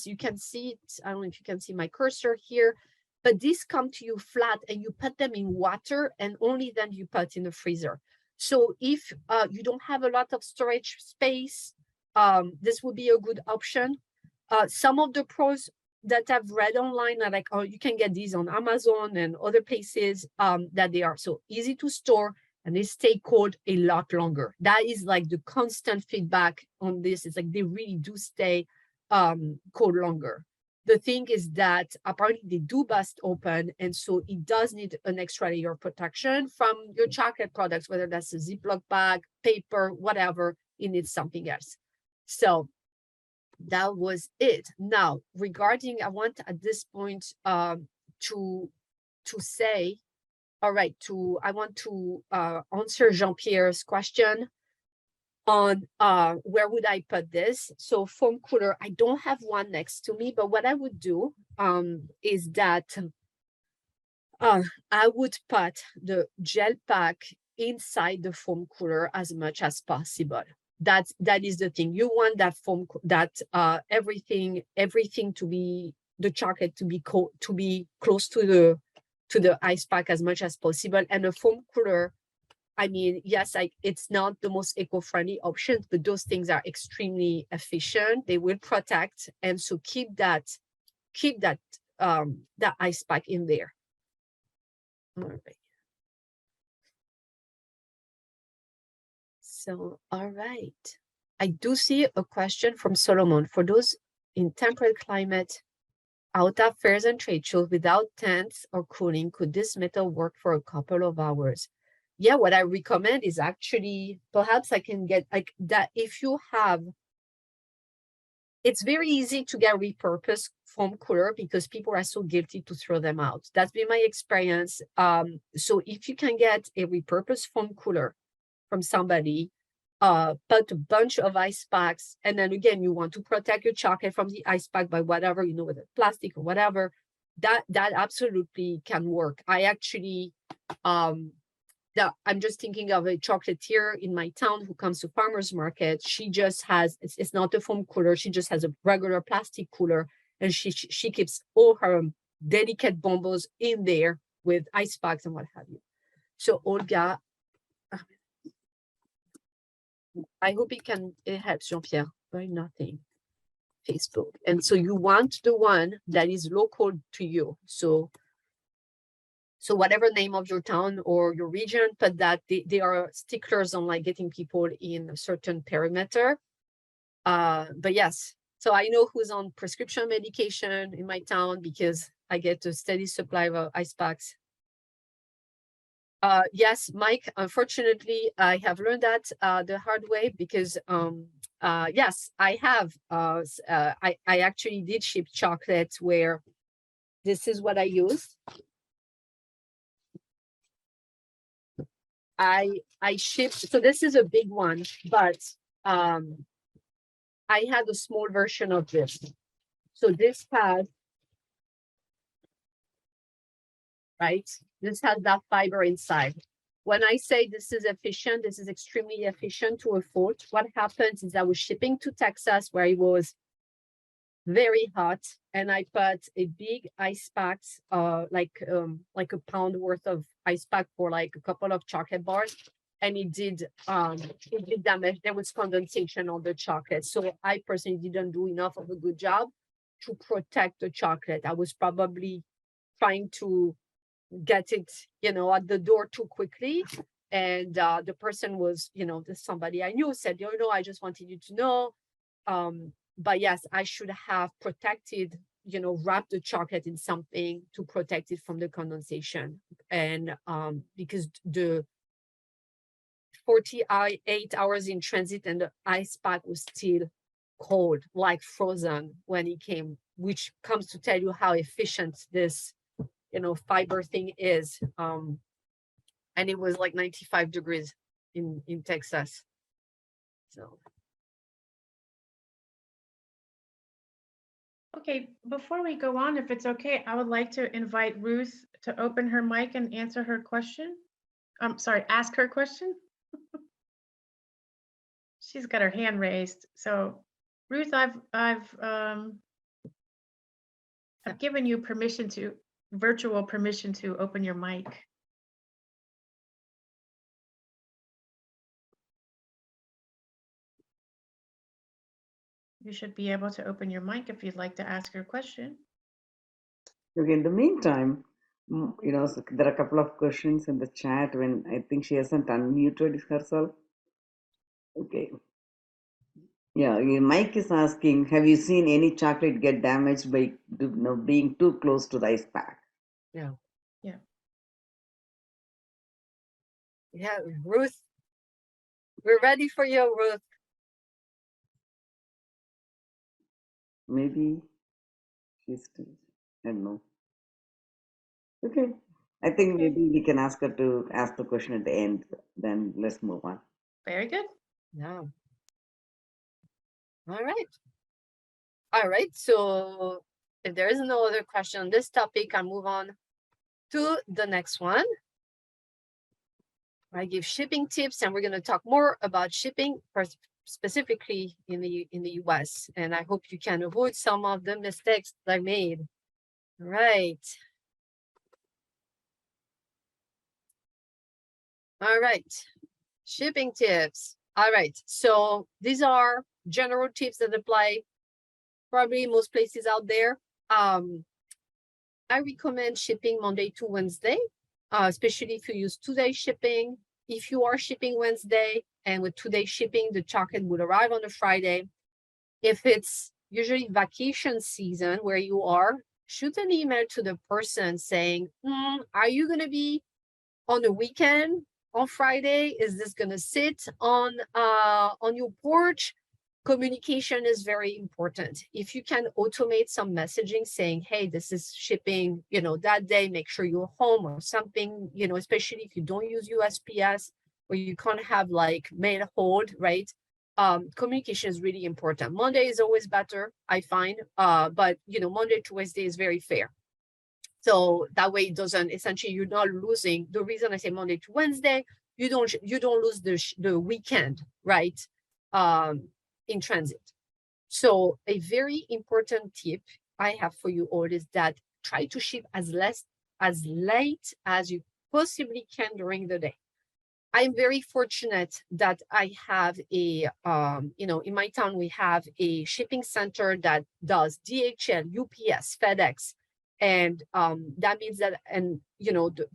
you can see it, I don't know if you can see my cursor here, but these come to you flat and you put them in water and only then you put in the freezer. So if you don't have a lot of storage space, this would be a good option. Some of the pros that I've read online are like, oh, you can get these on Amazon and other places, that they are so easy to store and they stay cold a lot longer. That is the constant feedback on this. It's they really do stay cold longer. The thing is that apparently they do bust open, and so it does need an extra layer of protection from your chocolate products, whether that's a Ziploc bag, paper, whatever, it needs something else. So that was it. Now, regarding, I want at this point to say, all right, I want to answer Jean-Pierre's question on where would I put this. So foam cooler, I don't have one next to me, but what I would do is that I would put the gel pack inside the foam cooler as much as possible. That is the thing. You want that foam, everything to be, the chocolate to be close to the ice pack as much as possible. And the foam cooler, I mean, yes, it's not the most eco-friendly option, but those things are extremely efficient. They will protect, and so keep that that ice pack in there. All right. So, all right. I do see a question from Solomon. For those in temperate climate, out at fairs and trade shows without tents or cooling, could this method work for a couple of hours? Yeah, what I recommend is actually, perhaps I can get like that if you have, it's very easy to get repurposed foam cooler because people are so guilty to throw them out. That's been my experience. So if you can get a repurposed foam cooler from somebody, put a bunch of ice packs, and then again, you want to protect your chocolate from the ice pack by whatever, with a plastic or whatever, that absolutely can work. I actually, I'm just thinking of a chocolatier in my town who comes to farmers market. She just has, it's not a foam cooler. She just has a regular plastic cooler, and she keeps all her delicate bonbons in there with ice packs and what have you. So Olga, I hope it helps Jean-Pierre. Why nothing? Facebook. And so you want the one that is local to you. So whatever name of your town or your region, but that they are sticklers on like getting people in a certain perimeter. But yes, so I know who's on prescription medication in my town because I get a steady supply of ice packs. Yes, Mike, unfortunately, I have learned that the hard way because yes, I have. I actually did ship chocolate where this is what I used. I shipped, so this is a big one, but I had a small version of this. So this has, right? This has that fiber inside. When I say this is efficient, this is extremely efficient to a fault. What happens is I was shipping to Texas where it was very hot, and I put a big ice packs, like a pound worth of ice pack for like a couple of chocolate bars, and it did damage. There was condensation on the chocolate. So I personally didn't do enough of a good job to protect the chocolate. I was probably trying to get it, at the door too quickly. And the person was, somebody I knew said, I just wanted you to know. But yes, I should have protected, wrapped the chocolate in something to protect it from the condensation. And because the 48 hours in transit and the ice pack was still cold, like frozen when it came, which comes to tell you how efficient this fiber thing is. And it was like 95 degrees in Texas. So. Okay, before we go on, if it's okay, I would like to invite Ruth to open her mic and answer her question. I'm sorry, ask her question. She's got her hand raised. So Ruth, I've given you virtual permission to open your mic. You should be able to open your mic if you'd like to ask your question. Okay, in the meantime, so there are a couple of questions in the chat when I think she hasn't unmuted herself. Okay. Yeah, Mike is asking, have you seen any chocolate get damaged by being too close to the ice pack? Yeah. Yeah. Yeah, Ruth, we're ready for you, Ruth. Maybe she's still, I don't know. Okay, I think maybe we can ask her to ask the question at the end. Then let's move on. Very good. Yeah. All right. So if there is no other question on this topic, I'll move on to the next one. I give shipping tips, and we're going to talk more about shipping, specifically in the US. And I hope you can avoid some of the mistakes that I made. All right. All right. Shipping tips. All right. So these are general tips that apply probably most places out there. I recommend shipping Monday to Wednesday, especially if you use 2-day shipping. If you are shipping Wednesday and with 2-day shipping, the chocolate will arrive on a Friday. If it's usually vacation season where you are, shoot an email to the person saying, are you going to be on the weekend on Friday? Is this going to sit on your porch? Communication is very important. If you can automate some messaging saying, hey, this is shipping, that day, make sure you're home or something, especially if you don't use USPS or you can't have like mail hold, right? Communication is really important. Monday is always better, I find, but Monday to Wednesday is very fair. So that way it doesn't, essentially you're not losing. The reason I say Monday to Wednesday, you don't lose the weekend, right? In transit. So a very important tip I have for you all is that try to ship as late as you possibly can during the day. I'm very fortunate that I have a, in my town, we have a shipping center that does DHL, UPS, FedEx. And that means that, and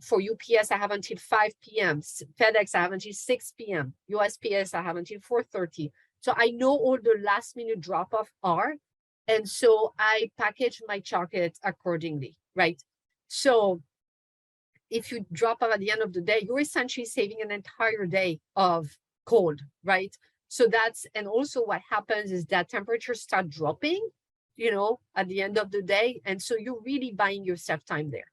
for UPS, I have until 5 p.m. FedEx, I have until 6 p.m. USPS, I have until 4:30. So I know all the last minute drop-off are. And so I package my chocolate accordingly, right? So if you drop off at the end of the day, you're essentially saving an entire day of cold, right? So that's, and also what happens is that temperatures start dropping, at the end of the day. And so you're really buying yourself time there.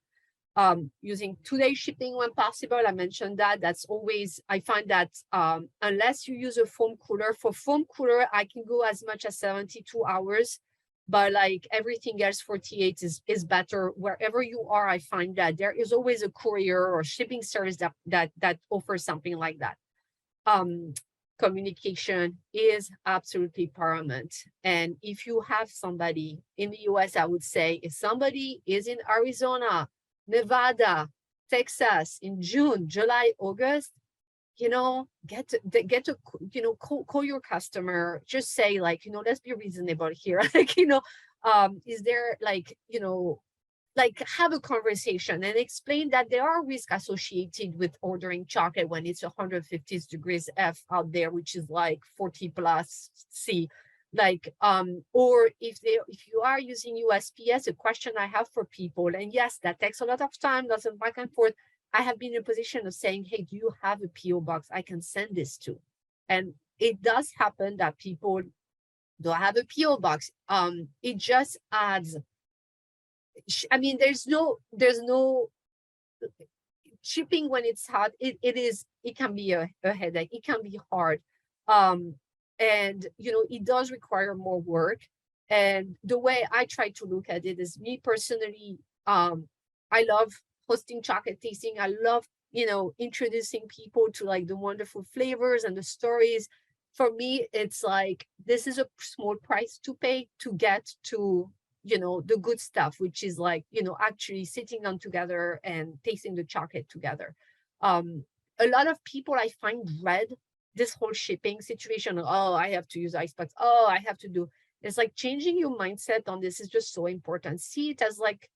Using 2-day shipping when possible, I mentioned that. That's always, I find that unless you use a foam cooler, for foam cooler, I can go as much as 72 hours. But like everything else, 48 is better. Wherever you are, I find that there is always a courier or shipping service that offers something like that. Communication is absolutely paramount. And if you have somebody in the US, I would say if somebody is in Arizona, Nevada, Texas in June, July, August, get to call your customer, just say like, let's be reasonable here. Like, is there like have a conversation and explain that there are risks associated with ordering chocolate when it's 150 degrees F out there, which is like 40 plus C. Like, or if you are using USPS, a question I have for people, and yes, that takes a lot of time, lots of back and forth. I have been in a position of saying, hey, do you have a PO box I can send this to? And it does happen that people don't have a PO box. It just adds, I mean, there's no shipping when it's hot. It can be a headache. It can be hard. And it does require more work. And the way I try to look at it is, me personally, I love hosting chocolate tasting. I love introducing people to like the wonderful flavors and the stories. For me, it's like, this is a small price to pay to get to the good stuff, which is like actually sitting down together and tasting the chocolate together. A lot of people, I find, dread this whole shipping situation. Oh, I have to use Icebox. Oh, I have to do. It's like changing your mindset on this is just so important. See it as like,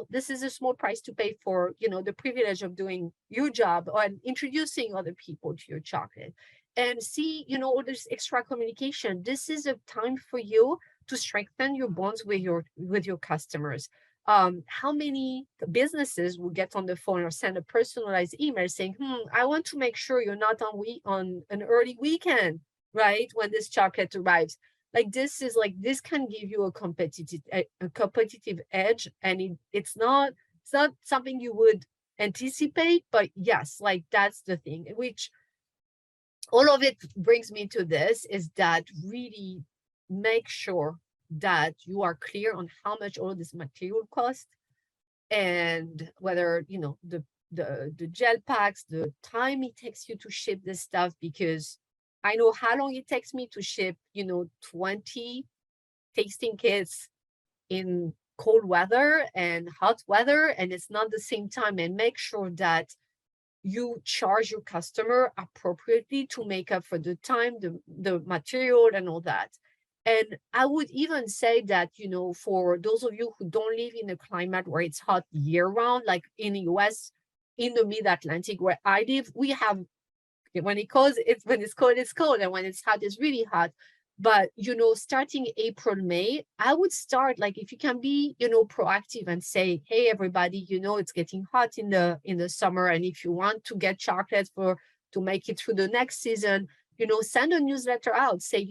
this is a small price to pay for, the privilege of doing your job and introducing other people to your chocolate. And see, all this extra communication. This is a time for you to strengthen your bonds with your customers. How many businesses will get on the phone or send a personalized email saying, I want to make sure you're not on an early weekend, right? When this chocolate arrives. Like this can give you a competitive edge. And it's not something you would anticipate, but yes, like that's the thing, which all of it brings me to this, is that really make sure that you are clear on how much all of this material costs, and whether the gel packs, the time it takes you to ship this stuff, because I know how long it takes me to ship 20 tasting kits in cold weather and hot weather, and it's not the same time. And make sure that you charge your customer appropriately to make up for the time, the material, and all that. And I would even say that, for those of you who don't live in a climate where it's hot year round, like in the US, in the mid-Atlantic where I live, we have, when it's cold, it's cold. And when it's hot, it's really hot. But, starting April, May, I would start, like, if you can be, proactive and say, hey, everybody, it's getting hot in the summer. And if you want to get chocolate to make it through the next season, send a newsletter out, say,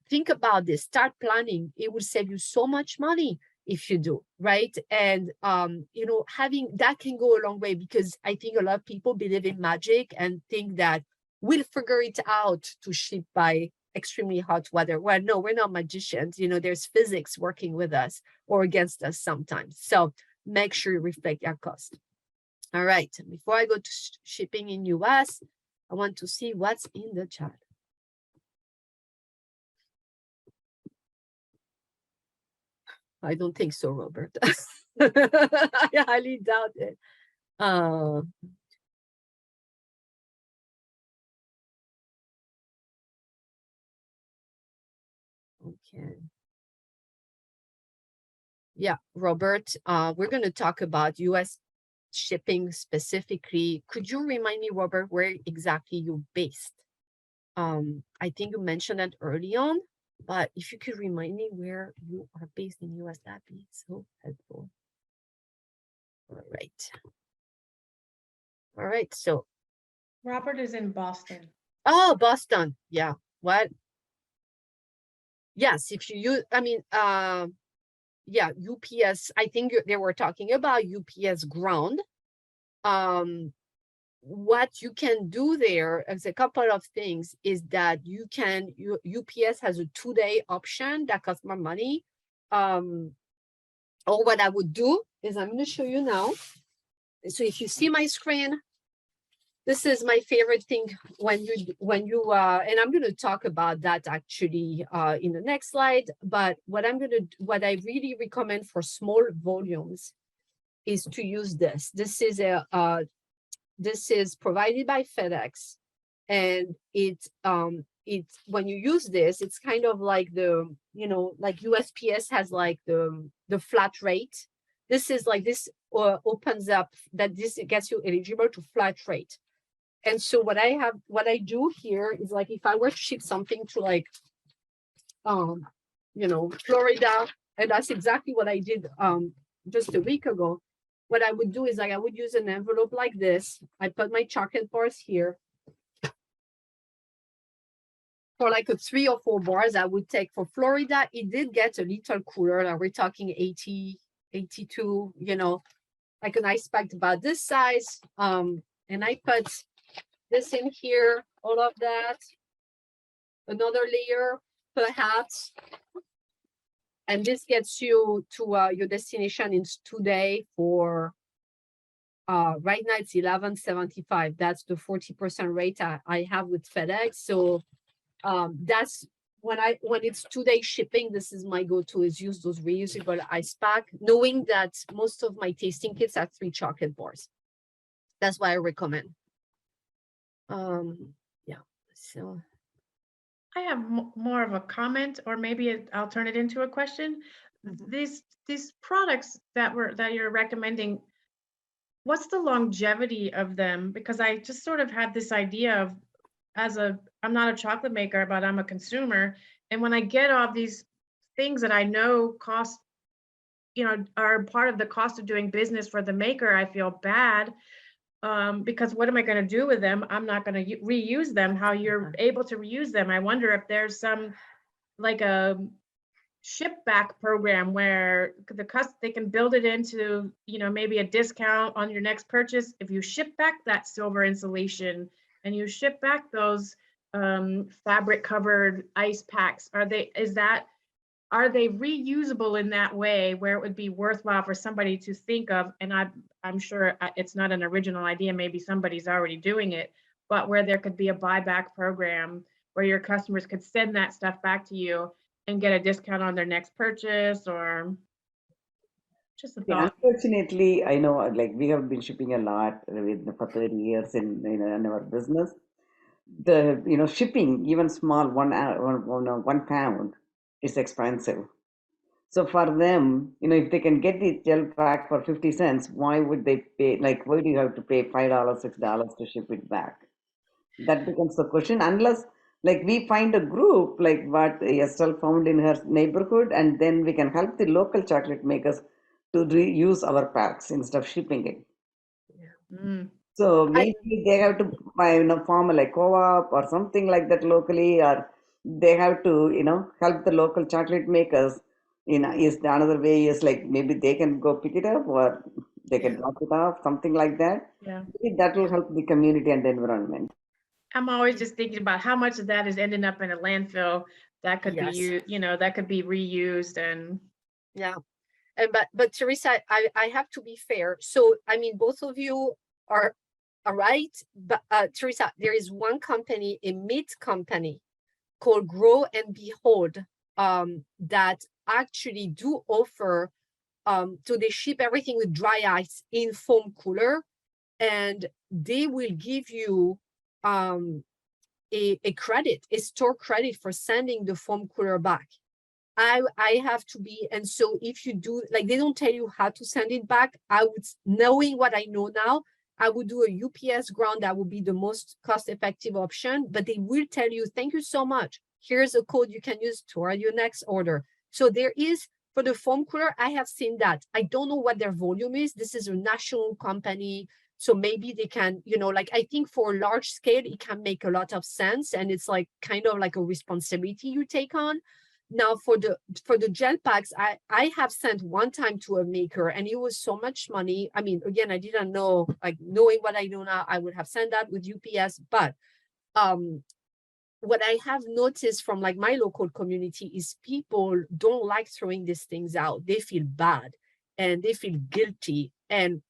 think about this, start planning. It will save you so much money if you do, right? And, having that can go a long way, because I think a lot of people believe in magic and think that we'll figure it out to ship by extremely hot weather. Well, no, we're not magicians. There's physics working with us or against us sometimes. So make sure you reflect your cost. All right, before I go to shipping in US, I want to see what's in the chat. I don't think so, Robert. I highly doubt it. Okay. Yeah, Robert, we're going to talk about US shipping specifically. Could you remind me, Robert, where exactly you're based? I think you mentioned that early on, but if you could remind me where you are based in US, that'd be so helpful. All right. All right, so. Robert is in Boston. Oh, Boston. Yeah. What? Yes, if you use, yeah, UPS, I think they were talking about UPS ground. What you can do there as a couple of things is that UPS has a 2-day option that costs more money. Or what I would do is I'm going to show you now. So if you see my screen, this is my favorite thing when you and I'm going to talk about that actually in the next slide. But what I really recommend for small volumes is to use this. This is provided by FedEx, and it's when you use this, it's kind of like like USPS has like the flat rate. This is like this opens up that this gets you eligible to flat rate. And so what I do here is, like, if I were to ship something to like, Florida, and that's exactly what I did just a week ago. What I would do is, like, I would use an envelope like this. I put my chocolate bars here. For like a 3 or 4 bars, I would take for Florida. It did get a little cooler. Like, we're talking 80, 82, like a nice pack about this size. And I put this in here, all of that, another layer perhaps, and this gets you to your destination in 2 days for right now it's $11.75. That's the 40% rate I have with FedEx. So that's when it's 2-day shipping, this is my go-to, is use those reusable ice pack, knowing that most of my tasting kits are 3 chocolate bars. That's why I recommend. Yeah, so I have more of a comment, or maybe I'll turn it into a question. These products that you're recommending, what's the longevity of them? Because I just sort of had this idea of, I'm not a chocolate maker, but I'm a consumer. And when I get all these things that I know cost, are part of the cost of doing business for the maker, I feel bad. Because what am I going to do with them? I'm not going to reuse them. How you're able to reuse them. I wonder if there's some, like, a ship back program where they can build it into, maybe a discount on your next purchase. If you ship back that silver insulation and you ship back those fabric covered ice packs, are they reusable in that way where it would be worthwhile for somebody to think of? And I'm sure it's not an original idea, maybe somebody's already doing it, but where there could be a buyback program where your customers could send that stuff back to you and get a discount on their next purchase, or just a Yeah, thought. unfortunately, I know, like, we have been shipping a lot for 30 years in our business. The shipping, even small, 1 pound, it's expensive. So for them, if they can get the gel pack for 50 cents, why would they pay? Like, why do you have to pay $5, $6 to ship it back? That becomes the question. Unless, like, we find a group like what Estelle found in her neighborhood, and then we can help the local chocolate makers to reuse our packs instead of shipping it. Mm. So I maybe they have to form a like co-op or something like that locally, or they have to help the local chocolate makers. Is the another way is like maybe they can go pick it up or they can Yeah. drop it off, something like that. Yeah. Maybe that will help the community and the environment. I'm always just thinking about how much of that is ending up in a landfill that could be yes, used, that could be reused and yeah. And but Teresa, I have to be fair. So I mean, both of you are right. But Teresa, there is one company, a meat company called Grow and Behold, that actually do offer. So they ship everything with dry ice in foam cooler, and they will give you a credit, a store credit for sending the foam cooler back. I have to be, and so if you do, like, they don't tell you how to send it back. I would, knowing what I know now, I would do a UPS ground. That would be the most cost-effective option, but they will tell you, thank you so much. Here's a code you can use toward your next order. So there is, for the foam cooler, I have seen that. I don't know what their volume is. This is a national company. So maybe they can, like, I think for large scale, it can make a lot of sense. And it's like kind of like a responsibility you take on. Now for the gel packs, I have sent one time to a maker, and it was so much money. I mean, again, I didn't know, like, knowing what I know now, I would have sent that with UPS. But what I have noticed from like my local community is people don't like throwing these things out. They feel bad and they feel guilty. And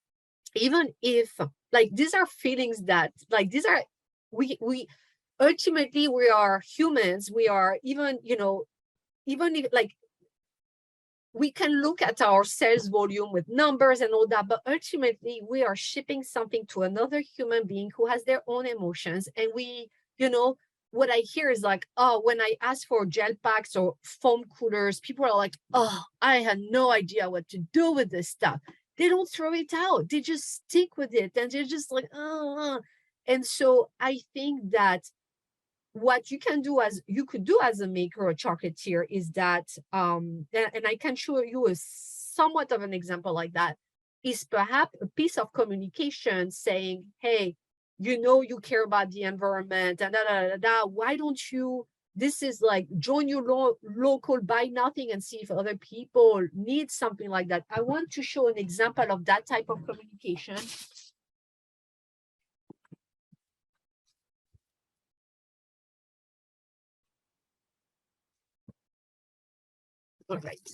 even if, like, these are feelings that, like, these are, we ultimately, we are humans. We are even if, like, we can look at our sales volume with numbers and all that, but ultimately we are shipping something to another human being who has their own emotions. And what I hear is like, oh, when I ask for gel packs or foam coolers, people are like, oh, I had no idea what to do with this stuff. They don't throw it out. They just stick with it. And they're just like, oh. And so I think that what you could do as a maker or chocolatier is that, and I can show you a somewhat of an example like that, is perhaps a piece of communication saying, hey, you care about the environment and why don't you, this is like, join your local buy nothing and see if other people need something like that. I want to show an example of that type of communication. All right.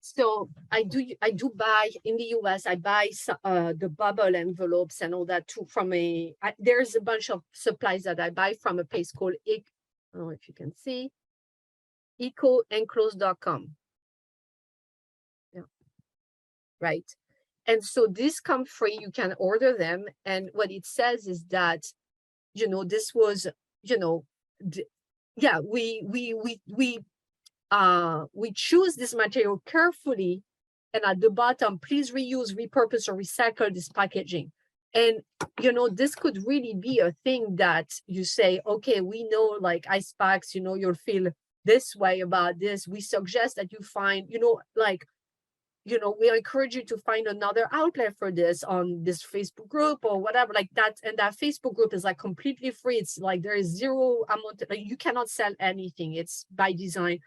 So I do buy in the US. I buy the bubble envelopes and all that too from there's a bunch of supplies that I buy from a place called I don't know if you can see, ecoenclose.com. Yeah, right. And so these come free. You can order them, and what it says is that this was yeah, we choose this material carefully, and at the bottom, please reuse, repurpose, or recycle this packaging. And this could really be a thing that you say, okay, we know, like, ice packs, you'll feel this way about this. We suggest that you find, we encourage you to find another outlet for this on this Facebook group or whatever, like that. And that Facebook group is like completely free. It's like there is zero amount, like, you cannot sell anything. It's by design.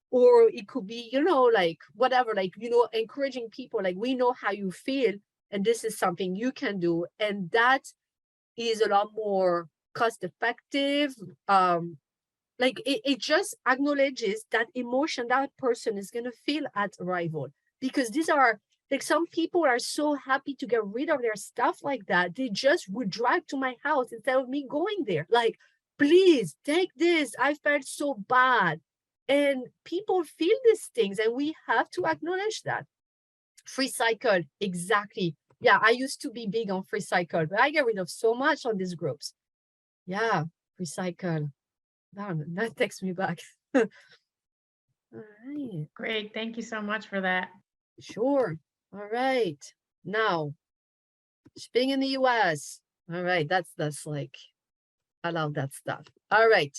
Or it could be, like whatever, like, encouraging people, like, we know how you feel and this is something you can do. And that is a lot more cost effective. Like it just acknowledges that emotion that person is going to feel at arrival. Because these are, like, some people are so happy to get rid of their stuff like that. They just would drive to my house instead of me going there. Like, please take this. I felt so bad. And people feel these things, and we have to acknowledge that. Free cycle, exactly. Yeah, I used to be big on free cycle, but I get rid of so much on these groups. Yeah, recycle. That takes me back. All right. Great. Thank you so much for that. Sure. All right. Now, shipping in the US. All right. That's like, I love that stuff. All right.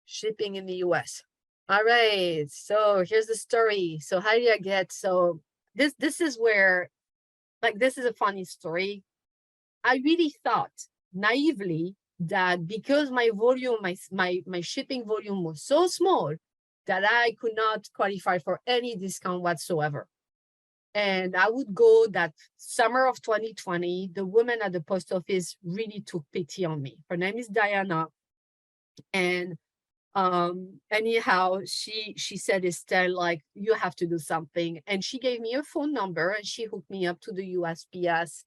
Shipping in the US. All right. So here's the story. So how do I get, so this is where, like, this is a funny story. I really thought naively that because my volume, my shipping volume was so small that I could not qualify for any discount whatsoever. And I would go that summer of 2020, the woman at the post office really took pity on me. Her name is Diana. And anyhow, she said, Estelle, like, you have to do something. And she gave me a phone number and she hooked me up to the USPS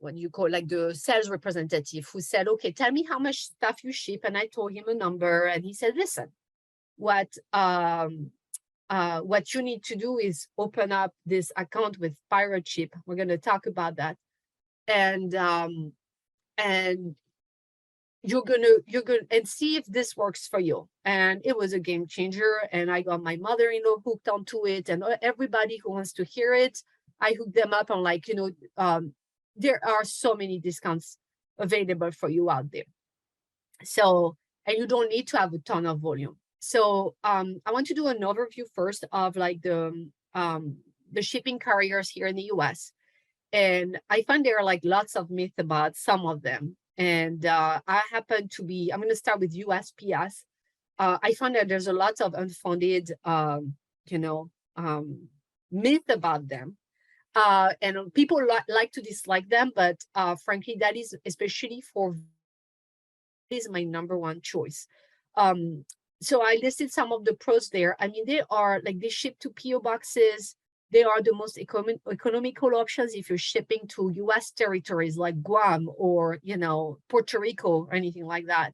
what do you call, like, the sales representative, who said, okay, tell me how much stuff you ship. And I told him a number and he said, listen, what you need to do is open up this account with Pirate Ship. We're going to talk about that. And you're gonna and see if this works for you. And it was a game changer. And I got my mother-in-law hooked onto it, and everybody who wants to hear it, I hooked them up on, like, there are so many discounts available for you out there. So, and you don't need to have a ton of volume. So I want to do an overview first of, like, the shipping carriers here in the US. And I find there are, like, lots of myths about some of them. And I happen to be, I'm going to start with USPS. I find that there's a lot of unfounded, myth about them. And people like to dislike them, but frankly, that is, especially for, is my number one choice. So I listed some of the pros there. I mean, they are, like, they ship to PO boxes. They are the most economical options if you're shipping to US territories like Guam or, Puerto Rico or anything like that.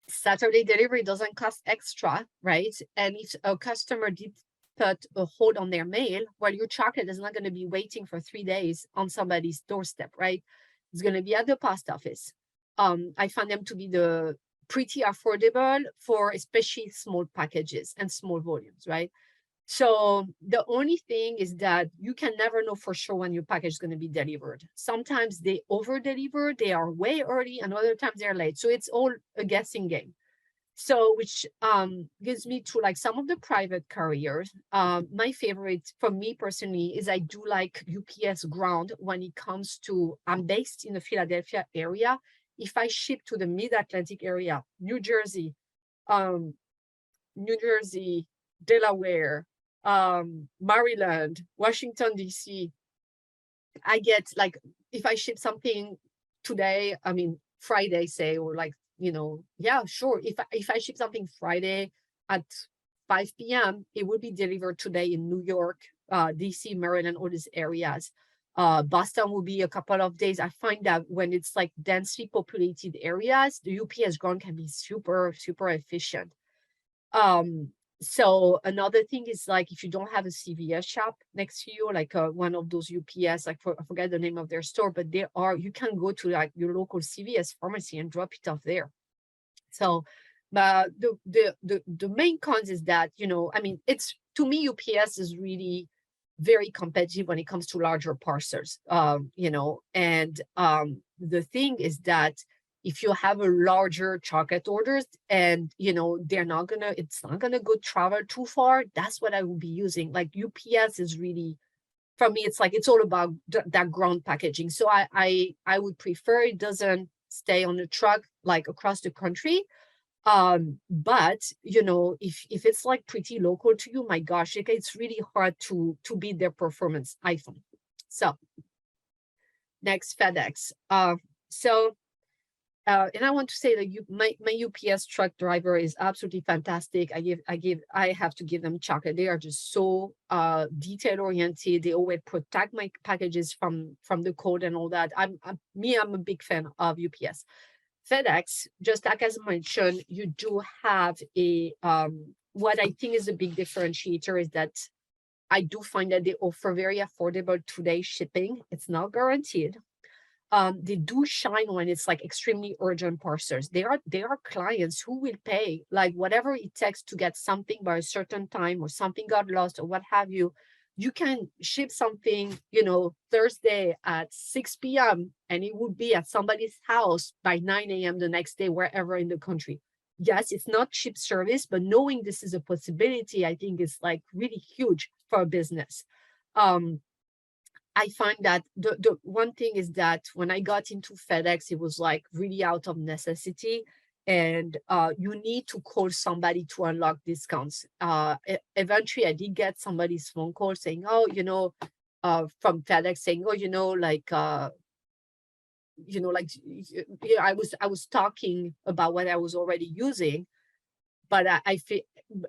Saturday delivery doesn't cost extra, right? And if a customer did put a hold on their mail, well, your chocolate is not going to be waiting for 3 days on somebody's doorstep, right? It's going to be at the post office. I find them to be pretty affordable for especially small packages and small volumes, right? So the only thing is that you can never know for sure when your package is going to be delivered. Sometimes they over deliver, they are way early, and other times they're late. So it's all a guessing game. So, which gives me to, like, some of the private carriers. My favorite for me personally is, I do like UPS Ground when it comes to, I'm based in the Philadelphia area. If I ship to the mid-Atlantic area, New Jersey, Delaware, Maryland, Washington, DC, I get, like, if I ship something today, I mean, Friday, say, or, like, yeah, sure. If I ship something Friday at 5 p.m., it will be delivered today in New York, DC, Maryland, all these areas. Boston will be a couple of days. I find that when it's, like, densely populated areas, the UPS Ground can be super, super efficient. So another thing is, like, if you don't have a CVS shop next to you, like one of those UPS, like, I forget the name of their store, but you can go to, like, your local CVS pharmacy and drop it off there. So, but the main cons is that, I mean, it's, to me, UPS is really very competitive when it comes to larger parcels, and the thing is that if you have a larger chocolate orders and, it's not gonna go travel too far, that's what I will be using. Like, UPS is really, for me, it's like, it's all about that ground packaging. So I would prefer it doesn't stay on the truck, like, across the country. But if it's, like, pretty local to you, my gosh, it's really hard to beat their performance, I find. So next, FedEx. And I want to say that my UPS truck driver is absolutely fantastic. I have to give them chocolate. They are just so detail oriented. They always protect my packages from the cold and all that. I'm a big fan of UPS. FedEx, just like as mentioned, you do have a what I think is a big differentiator is that I do find that they offer very affordable two-day shipping. It's not guaranteed. They do shine when it's like extremely urgent parcels. They are clients who will pay like whatever it takes to get something by a certain time, or something got lost or what have you. You can ship something, Thursday at 6 p.m. and it would be at somebody's house by 9 a.m. the next day, wherever in the country. Yes, it's not cheap service, but knowing this is a possibility, I think is like really huge for a business. I find that the one thing is that when I got into FedEx, it was like really out of necessity. And you need to call somebody to unlock discounts. Eventually, I did get somebody's phone call saying, oh, from FedEx saying, oh, I was talking about what I was already using, but I feel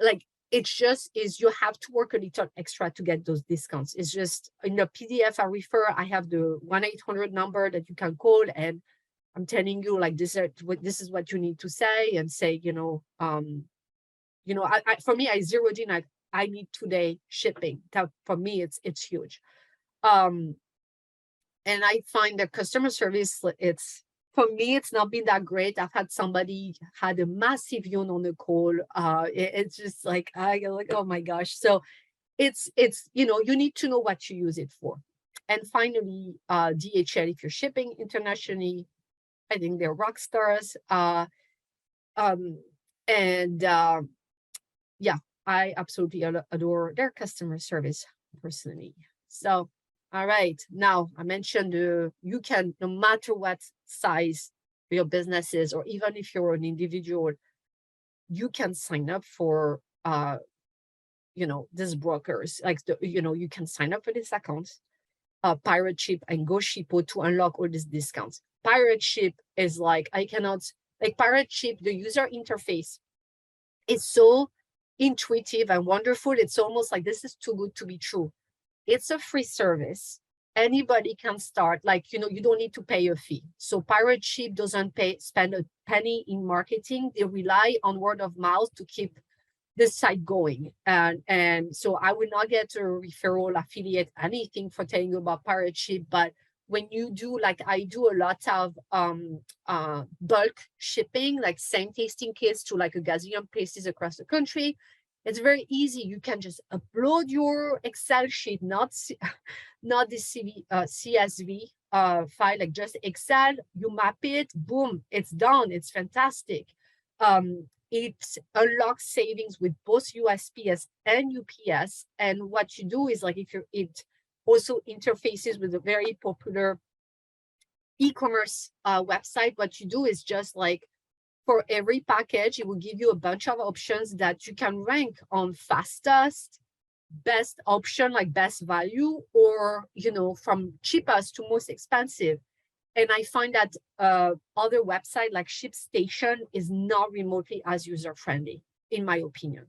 like it's just is you have to work a little extra to get those discounts. It's just in the PDF I refer, I have the 1-800 number that you can call, and I'm telling you like this is what you need to say, and say, for me, I zeroed in, I need today shipping. That for me, it's huge. And I find the customer service, for me, it's not been that great. I've had somebody had a massive yawn on the call. It's just like, I go like, oh my gosh. So it's, you need to know what you use it for. And finally, DHL, if you're shipping internationally, I think they're rock stars. Yeah, I absolutely adore their customer service personally. So, all right. Now I mentioned you can, no matter what size your business is, or even if you're an individual, you can sign up for, these brokers. Like, you can sign up for this account, Pirate Ship and GoShippo, to unlock all these discounts. Pirate Ship is like, Pirate Ship, the user interface is so intuitive and wonderful. It's almost like this is too good to be true. It's a free service. Anybody can start, you don't need to pay a fee. So Pirate Ship doesn't spend a penny in marketing. They rely on word of mouth to keep this site going. And so I will not get a referral, affiliate, anything for telling you about Pirate Ship. But when you do, like I do a lot of bulk shipping, like same tasting kits to like a gazillion places across the country, it's very easy. You can just upload your Excel sheet, not the CSV file, like just Excel. You map it, boom, it's done. It's fantastic. It unlocks savings with both USPS and UPS. And what you do is like, it also interfaces with a very popular e-commerce website. What you do is just like, for every package, it will give you a bunch of options that you can rank on fastest, best option, like best value, or, from cheapest to most expensive. And I find that other website like ShipStation is not remotely as user-friendly, in my opinion.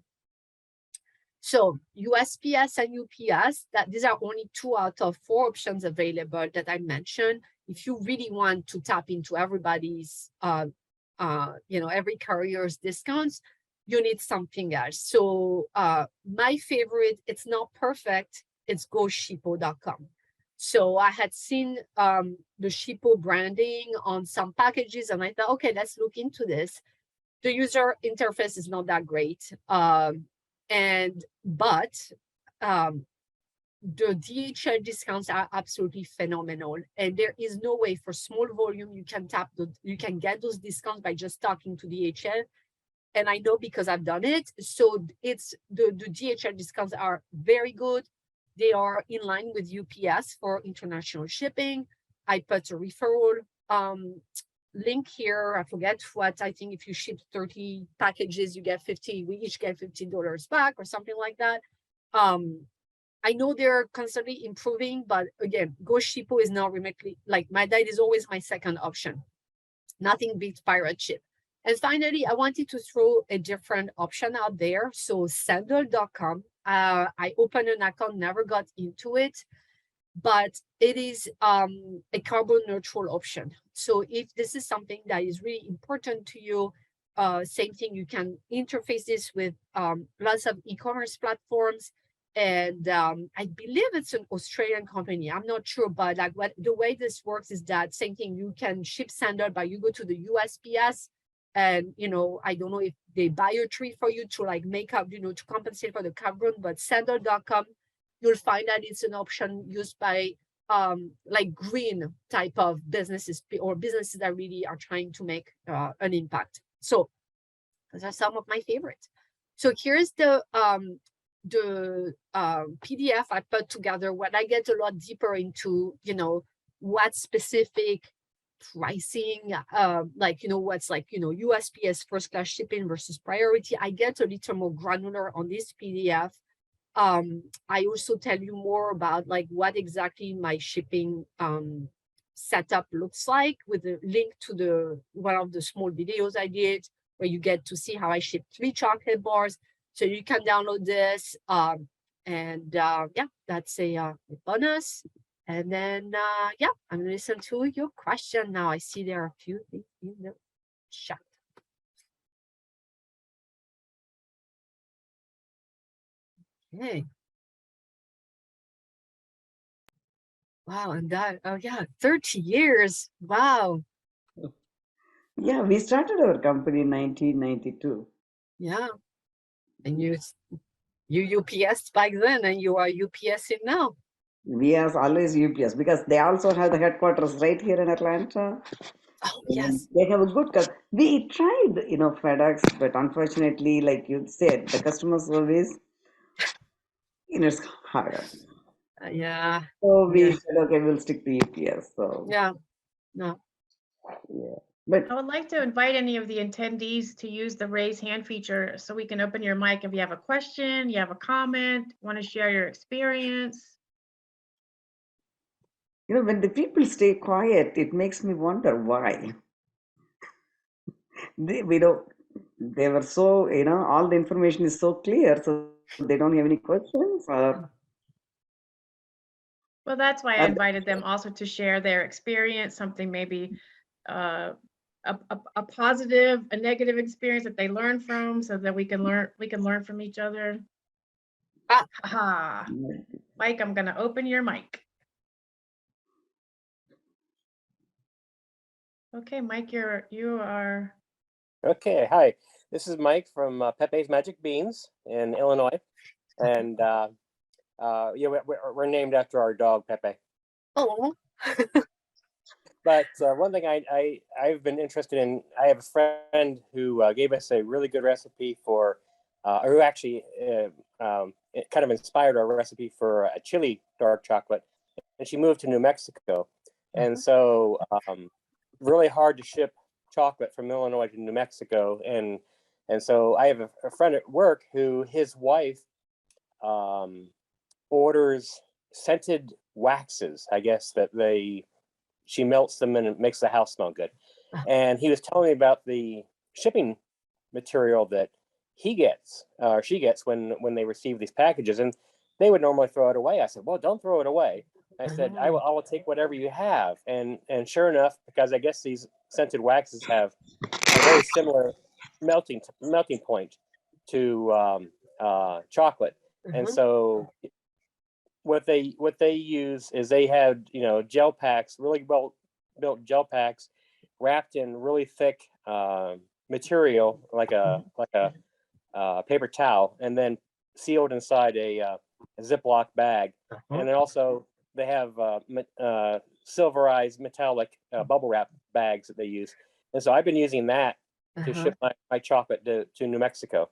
So USPS and UPS, these are only 2 out of 4 options available that I mentioned. If you really want to tap into everybody's every carrier's discounts, you need something else. So my favorite, it's not perfect, it's GoShippo.com. So I had seen the Shippo branding on some packages, and I thought, okay, let's look into this. The user interface is not that great, but the DHL discounts are absolutely phenomenal, and there is no way for small volume you can get those discounts by just talking to DHL. And I know because I've done it. So it's the DHL discounts are very good. They are in line with UPS for international shipping. I put a referral link here. I forget what. I think if you ship 30 packages, you get 50. We each get $50 back or something like that. I know they're constantly improving, but again, GoShippo is not remotely, like that is always my second option. Nothing beats Pirate Ship. And finally, I wanted to throw a different option out there. So Sendle.com, I opened an account, never got into it, but it is a carbon neutral option. So if this is something that is really important to you, same thing, you can interface this with lots of e-commerce platforms. And I believe it's an Australian company. I'm not sure, but like what the way this works is that same thing. You can ship sandal, but you go to the USPS, and I don't know if they buy your tree for you to like make up, to compensate for the carbon. But sandal.com, you'll find that it's an option used by like green type of businesses or businesses that really are trying to make an impact. So those are some of my favorites. So here's the PDF I put together. When I get a lot deeper into, what specific pricing, like, what's like, USPS first class shipping versus priority, I get a little more granular on this PDF. I also tell you more about like what exactly my shipping setup looks like, with a link to one of the small videos I did, where you get to see how I ship 3 chocolate bars. So you can download this. Yeah, that's a bonus. And then, yeah, I'm gonna listen to your question now. I see there are a few things in the chat. Okay. Wow, and that, oh yeah, 30 years. Wow. Yeah, we started our company in 1992. Yeah. And you UPS back then, and you are UPSing now. We are always UPS because they also have the headquarters right here in Atlanta. Oh, yes. They have a good we tried, FedEx, but unfortunately, like you said, the customer service, it's higher. Yeah. So we Yeah. said, okay, we'll stick to UPS. So Yeah. No. yeah, but I would like to invite any of the attendees to use the raise hand feature so we can open your mic if you have a question, you have a comment, want to share your experience. when the people stay quiet, it makes me wonder why. They were so, all the information is so clear, so they don't have any questions, or Well, that's why I are invited them also to share their experience, something maybe a positive, a negative experience that they learn from, so that we can learn from each other. Ah, Mike, I'm gonna open your mic. Okay, Mike, you are. Okay, hi. This is Mike from Pepe's Magic Beans in Illinois, and yeah, we're named after our dog Pepe. Oh. But one thing I've been interested in, I have a friend who gave us a really good recipe for, or who actually it kind of inspired our recipe for a chili dark chocolate, and she moved to New Mexico, and so really hard to ship chocolate from Illinois to New Mexico, and so I have a friend at work who his wife orders scented waxes, I guess, that she melts them and it makes the house smell good. And he was telling me about the shipping material that he gets or she gets when they receive these packages, and they would normally throw it away. I said, well, don't throw it away. I said, I will take whatever you have. And sure enough, because I guess these scented waxes have a very similar melting point to chocolate. And so what they use is they had gel packs, really well built gel packs, wrapped in really thick material like a paper towel, and then sealed inside a Ziploc bag. And then also they have silverized metallic bubble wrap bags that they use. And so I've been using that to ship my chocolate to New Mexico,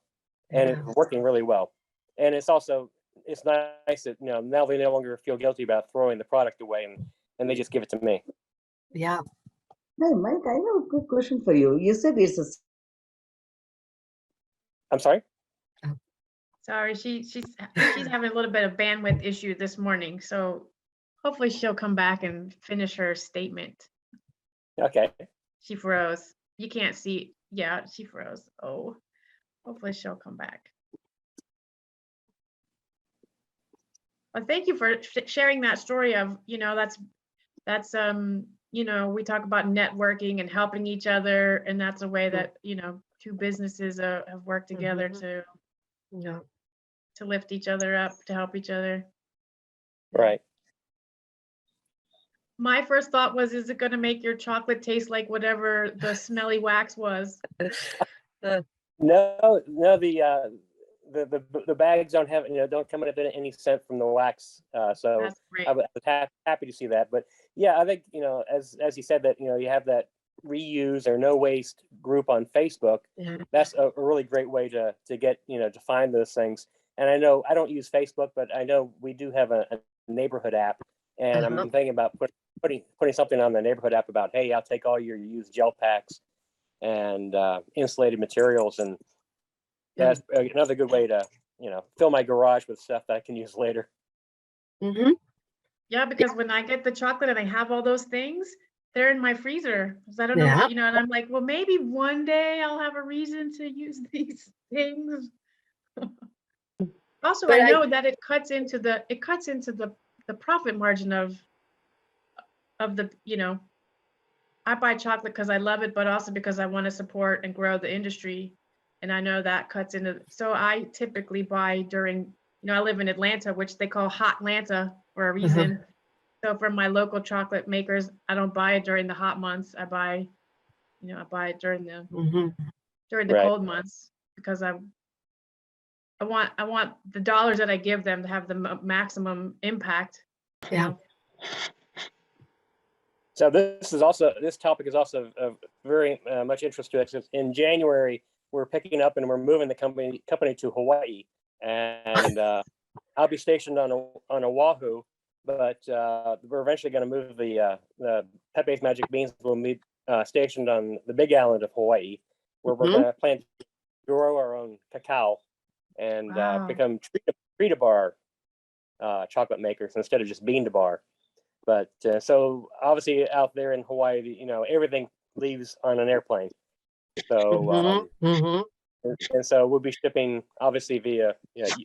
and it's working really well. And it's nice that now they no longer feel guilty about throwing the product away, and they just give it to me. Yeah. Hey, Mike, I have a quick question for you. You said it's a. I'm sorry? Sorry, she's having a little bit of bandwidth issue this morning, so hopefully she'll come back and finish her statement. Okay. She froze. You can't see. Yeah, she froze. Oh, hopefully she'll come back. Well, thank you for sharing that story of, that's we talk about networking and helping each other, and that's a way that, two businesses have worked together to. Yeah. to lift each other up, to help each other. Right. My first thought was, is it going to make your chocolate taste like whatever the smelly wax was? No, the bags don't have, don't come with any scent from the wax. So That's great. I was happy to see that. But yeah, I think, as you said that, you have that reuse or no waste group on Facebook. Yeah. That's a really great way to get, to find those things. And I know I don't use Facebook, but I know we do have a neighborhood app, and Uh-huh. I'm thinking about putting something on the neighborhood app about, hey, I'll take all your used gel packs and insulated materials, and that's another good way to fill my garage with stuff that I can use later. Mhm. Yeah, because when I get the chocolate and I have all those things, they're in my freezer. 'Cause I don't know, Yeah. and I'm like, well, maybe one day I'll have a reason to use these things. Also, But I know that it cuts into the profit margin of the, I buy chocolate because I love it, but also because I want to support and grow the industry. And I know that cuts into, so I typically buy during, I live in Atlanta, which they call hot Atlanta for a reason. So for my local chocolate makers, I don't buy it during the hot months. I buy it during the Mhm. Right. cold months, because I want the dollars that I give them to have the maximum impact. you Yeah. know. So this topic is also of very much interest to us. In January, we're picking up and we're moving the company to Hawaii, and I'll be stationed on Oahu, but we're eventually going to move the Pepe's Magic Beans will be stationed on the Big Island of Hawaii, where we're going to plan to grow our own cacao and Wow. become tree to bar chocolate makers instead of just bean to bar. But so obviously out there in Hawaii, everything leaves on an airplane. So and so we'll be shipping obviously via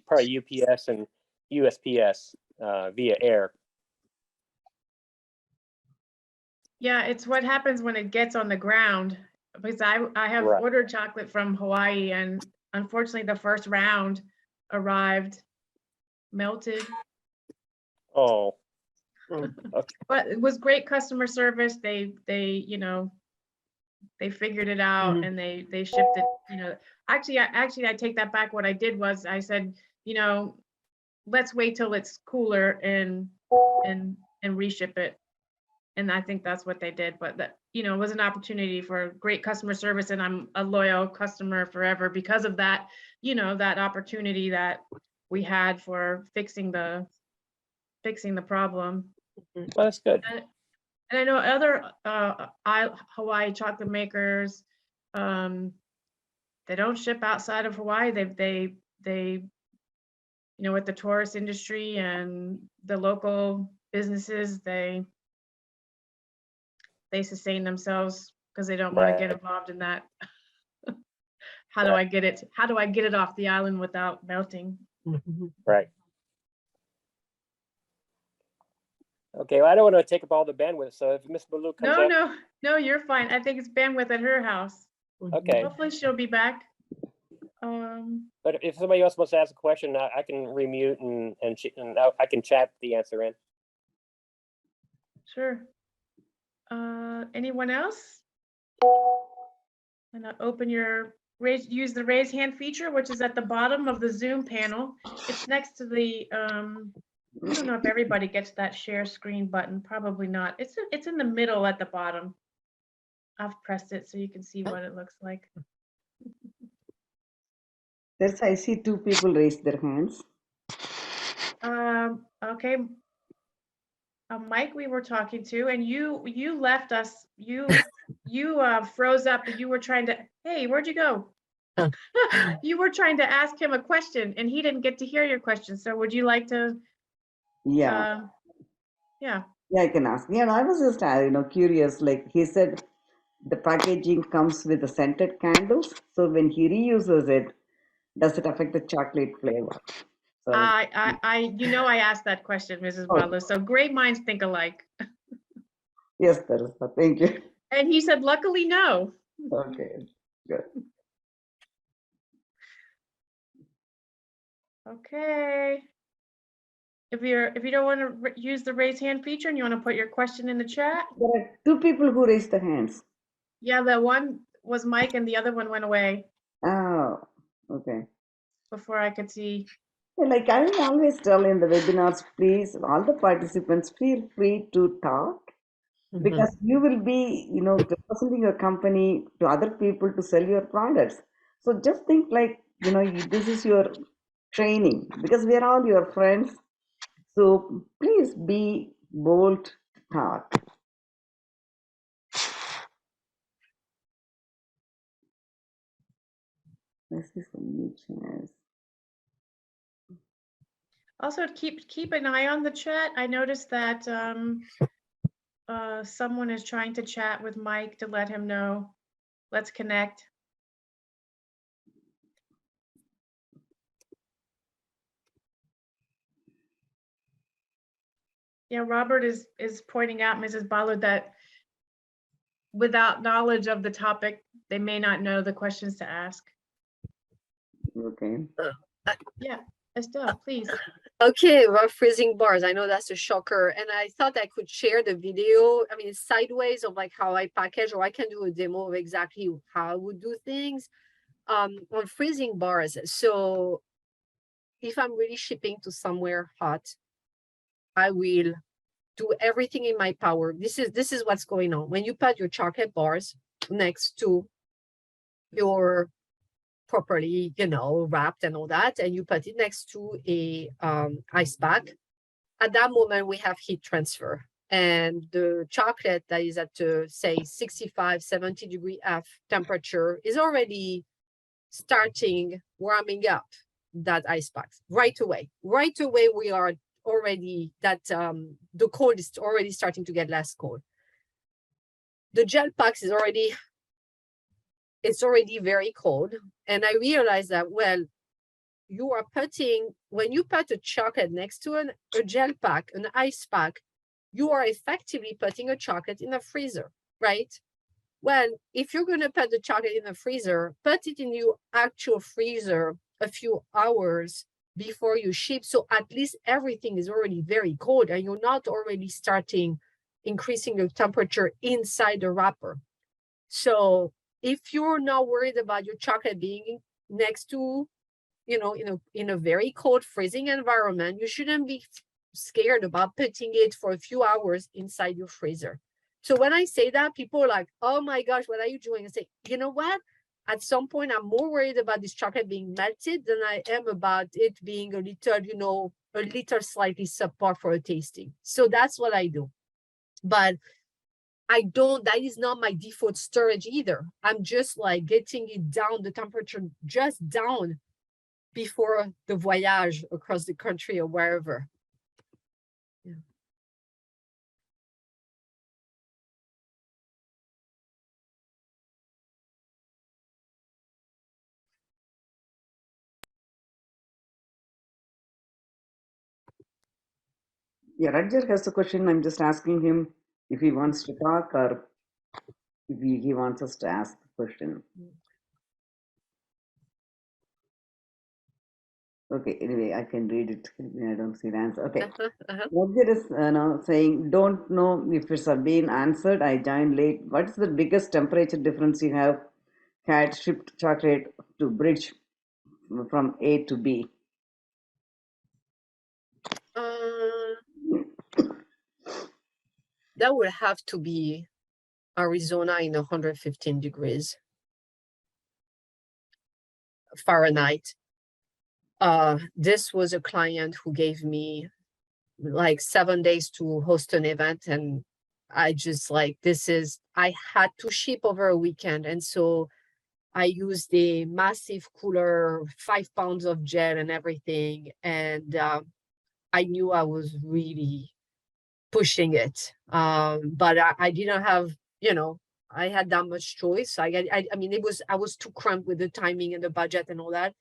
probably UPS and USPS via air. Yeah, it's what happens when it gets on the ground, because I have Right. ordered chocolate from Hawaii, and unfortunately the first round arrived melted. Oh, But it was great customer service. They figured it out, and they shipped it. Actually I take that back. What I did was I said, let's wait till it's cooler and reship it. And I think that's what they did. But that, it was an opportunity for great customer service, and I'm a loyal customer forever because of that, that opportunity that we had for fixing the problem. well, that's good. And I know other Hawaii chocolate makers, they don't ship outside of Hawaii. They with the tourist industry and the local businesses, they sustain themselves because they don't want to get Right. involved in that. How do I get it off the island without melting? Right. Okay, well, I don't want to take up all the bandwidth, so if Miss Baloo comes up. No, you're fine. I think it's bandwidth at her house. Okay. Hopefully she'll be back. But if somebody else wants to ask a question, I can remute and I can chat the answer in. Sure. Anyone else? And open use the raise hand feature, which is at the bottom of the Zoom panel. It's next to the, I don't know if everybody gets that share screen button. Probably not. It's in the middle at the bottom. I've pressed it so you can see what it looks like. I see two people raise their hands. Okay. Mike, we were talking to, and you left us. You froze up, and you were trying to. Hey, where'd you go? You were trying to ask him a question, and he didn't get to hear your question. So, would you like to? Yeah. Yeah. Yeah, I can ask. Yeah, no, I was just curious. Like he said, the packaging comes with the scented candles. So when he reuses it, does it affect the chocolate flavor? So I asked that question, Mrs. Butler. So great minds think alike. yes, Teresa. Thank you. And he said, luckily, no. Okay, good. Okay. If you don't want to use the raise hand feature and you want to put your question in the chat, There are two people who raised their hands. yeah, the one was Mike and the other one went away Oh, okay. before I could see. Yeah, like I will always tell in the webinars, please, all the participants, feel free to talk Mhm. because you will be, representing your company to other people to sell your products. So just think like, this is your training because we are all your friends. So please be bold to talk. Let's see some new chairs. Also, keep an eye on the chat. I noticed that someone is trying to chat with Mike to let him know. Let's connect. Yeah, Robert is pointing out, Mrs. Ballard, that without knowledge of the topic, they may not know the questions to ask. Okay. Yeah, Estelle, please. Okay, rough freezing bars. I know that's a shocker. And I thought I could share the video. I mean, sideways of like how I package, or I can do a demo of exactly how I would do things on freezing bars. So if I'm really shipping to somewhere hot, I will do everything in my power. This is what's going on. When you put your chocolate bars next to your properly, wrapped and all that, and you put it next to a ice pack, at that moment we have heat transfer, and the chocolate that is at say 65 70 degree F temperature is already starting warming up that ice pack right away we are already that the cold is already starting to get less cold. The gel packs is already very cold, and I realized that, well, you are when you put a chocolate next to a gel pack, an ice pack, you are effectively putting a chocolate in a freezer, right? Well, if you're going to put the chocolate in the freezer, put it in your actual freezer a few hours before you ship. So at least everything is already very cold and you're not already starting increasing the temperature inside the wrapper. So if you're not worried about your chocolate being next to, in a very cold freezing environment, you shouldn't be scared about putting it for a few hours inside your freezer. So when I say that, people are like, oh my gosh, what are you doing? I say, you know what? At some point, I'm more worried about this chocolate being melted than I am about it being a little slightly subpar for a tasting. So that's what I do. But that is not my default storage either. I'm just like getting it down, the temperature just down before the voyage across the country or wherever. Yeah. Yeah, Rajat has a question. I'm just asking him if he wants to talk or if he wants us to ask the question. Okay, anyway, I can read it. I don't see the answer. Okay. Rajat is saying, don't know if it's been answered. I joined late. What is the biggest temperature difference you have had shipped chocolate to bridge from A to B? That would have to be Arizona in 115 degrees Fahrenheit. This was a client who gave me like 7 days to host an event, and I just I had to ship over a weekend, and so I used a massive cooler, 5 pounds of gel and everything, and I knew I was really pushing it, but I didn't have, I had that much choice. I mean, I was too cramped with the timing and the budget and all that,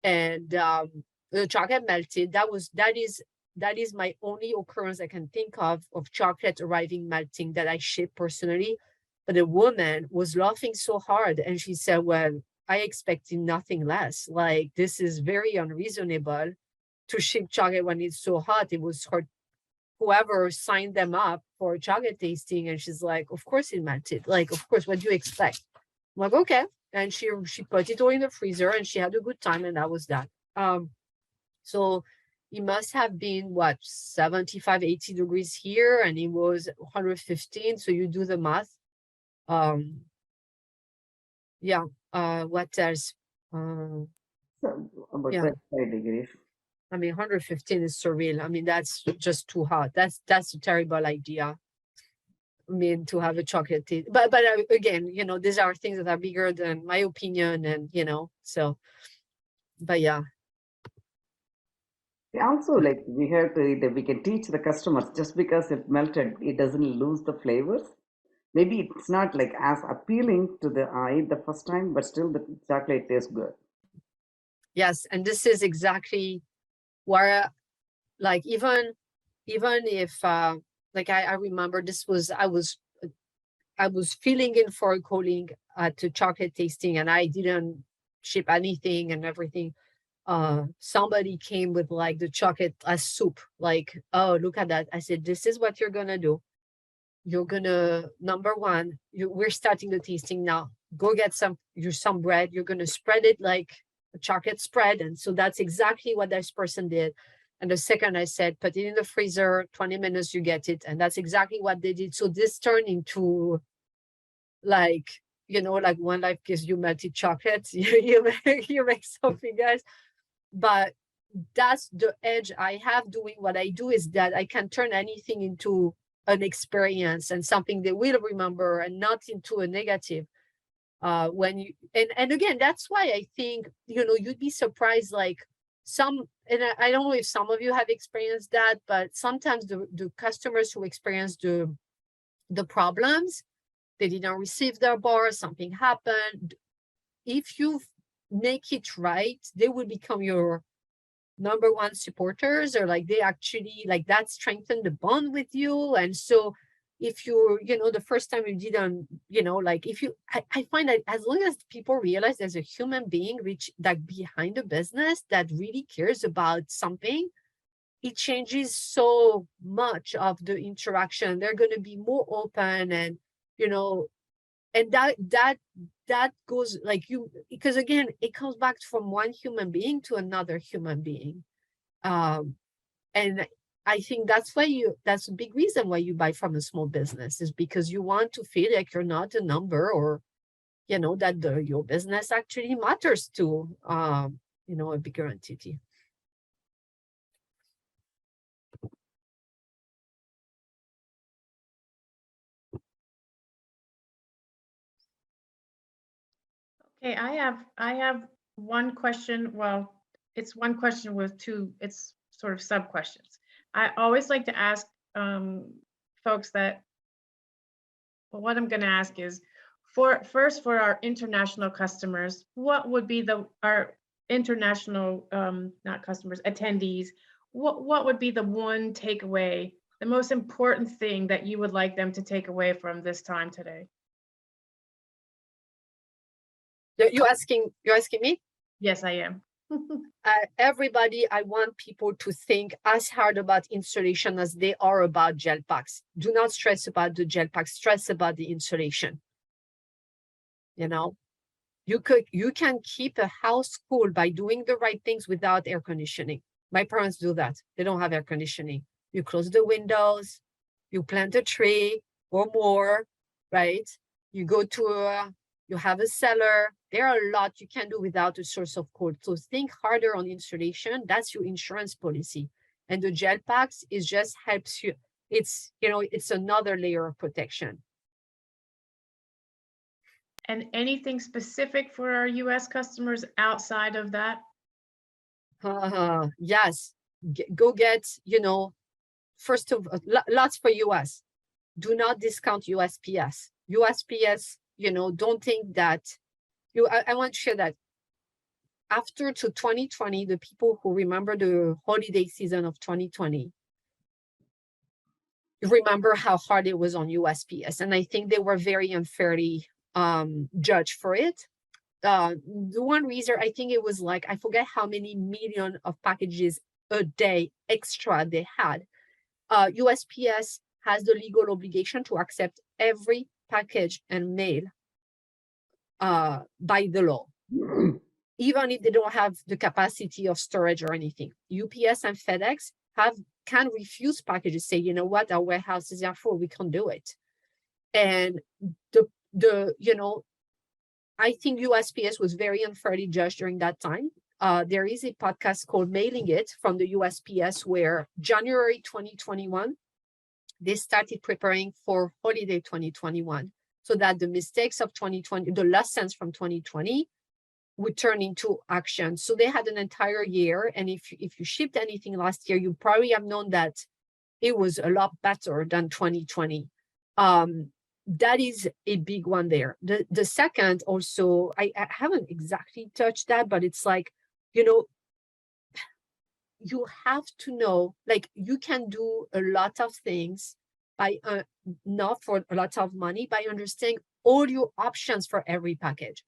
and the chocolate melted. That is my only occurrence I can think of chocolate arriving melting that I shipped personally. But the woman was laughing so hard, and she said, well, I expected nothing less. Like, this is very unreasonable to ship chocolate when it's so hot. It was her, whoever signed them up for chocolate tasting, and she's like, of course it melted. Like, of course, what do you expect? I'm like, okay. And she put it all in the freezer, and she had a good time, and that was that. So it must have been what, 75, 80 degrees here, and it was 115. So you do the math. Yeah. What else? So about Yeah. 25 degrees. I mean, 115 is surreal. I mean, that's just too hot. That's a terrible idea. I mean, to have a chocolate tea. But again, you know, these are things that are bigger than my opinion, and you know, so. But yeah. Also, like we have to, we can teach the customers just because it melted, it doesn't lose the flavors. Maybe it's not like as appealing to the eye the first time, but still the chocolate tastes good. Yes, and this is exactly where, like, even if like I remember this was, I was filling in for a calling at a chocolate tasting, and I didn't ship anything and everything. Somebody came with like the chocolate as soup, like, oh, look at that. I said, this is what you're gonna do. You're gonna, number one, we're starting the tasting now. Go get some bread. You're gonna spread it like a chocolate spread. And so that's exactly what this person did. And the second I said, put it in the freezer, 20 minutes, you get it. And that's exactly what they did. So this turned into, like, you know, like One Life gives you melted chocolate. You make something else. But that's the edge I have doing what I do, is that I can turn anything into an experience and something they will remember, and not into a negative. When you, and again, that's why I think, you know, you'd be surprised, like some, and I don't know if some of you have experienced that, but sometimes the customers who experience the problems, they didn't receive their bar, something happened. If you make it right, they will become your number one supporters, or like they actually, like, that strengthen the bond with you. And so if you're, you know, the first time you didn't, you know, like if you, I find that as long as people realize there's a human being which, like, behind the business that really cares about something, it changes so much of the interaction. They're going to be more open, and, you know, and that goes, like, you, because again, it comes back from one human being to another human being. And I think that's why that's a big reason why you buy from a small business, is because you want to feel like you're not a number, or, you know, that your business actually matters to, you know, a bigger entity. Okay, I have one question. Well, it's one question with two, it's sort of sub questions. I always like to ask folks that, well, what I'm going to ask is, for our international customers, what would be our international, not customers, attendees, what would be the one takeaway, the most important thing that you would like them to take away from this time today? You're asking me? Yes, I am. Everybody, I want people to think as hard about installation as they are about gel packs. Do not stress about the gel packs, stress about the installation. You know, you can keep a house cool by doing the right things without air conditioning. My parents do that. They don't have air conditioning. You close the windows, you plant a tree or more, right? You go to you have a cellar. There are a lot you can do without a source of cold. So think harder on insulation. That's your insurance policy. And the gel packs, is just helps you. It's, you know, it's another layer of protection. And anything specific for our US customers outside of that? Yes, go get, you know, first of lots for US. Do not discount USPS. USPS, you know, don't think that I want to share that after to 2020, the people who remember the holiday season of 2020, remember how hard it was on USPS. And I think they were very unfairly judged for it. the one reason, I think it was like, I forget how many million of packages a day extra they had. USPS has the legal obligation to accept every package and mail by the law, even if they don't have the capacity of storage or anything. UPS and FedEx can refuse packages, say, you know what, our warehouses are full, we can't do it. And I think USPS was very unfairly judged during that time. There is a podcast called Mailing It from the USPS, where January 2021, they started preparing for holiday 2021, so that the mistakes of 2020, the lessons from 2020 would turn into action. So they had an entire year. And if you shipped anything last year, you probably have known that it was a lot better than 2020. That is a big one there. The second also, I haven't exactly touched that, but it's like, you have to know, like, you can do a lot of things by not for a lot of money, by understanding all your options for every package.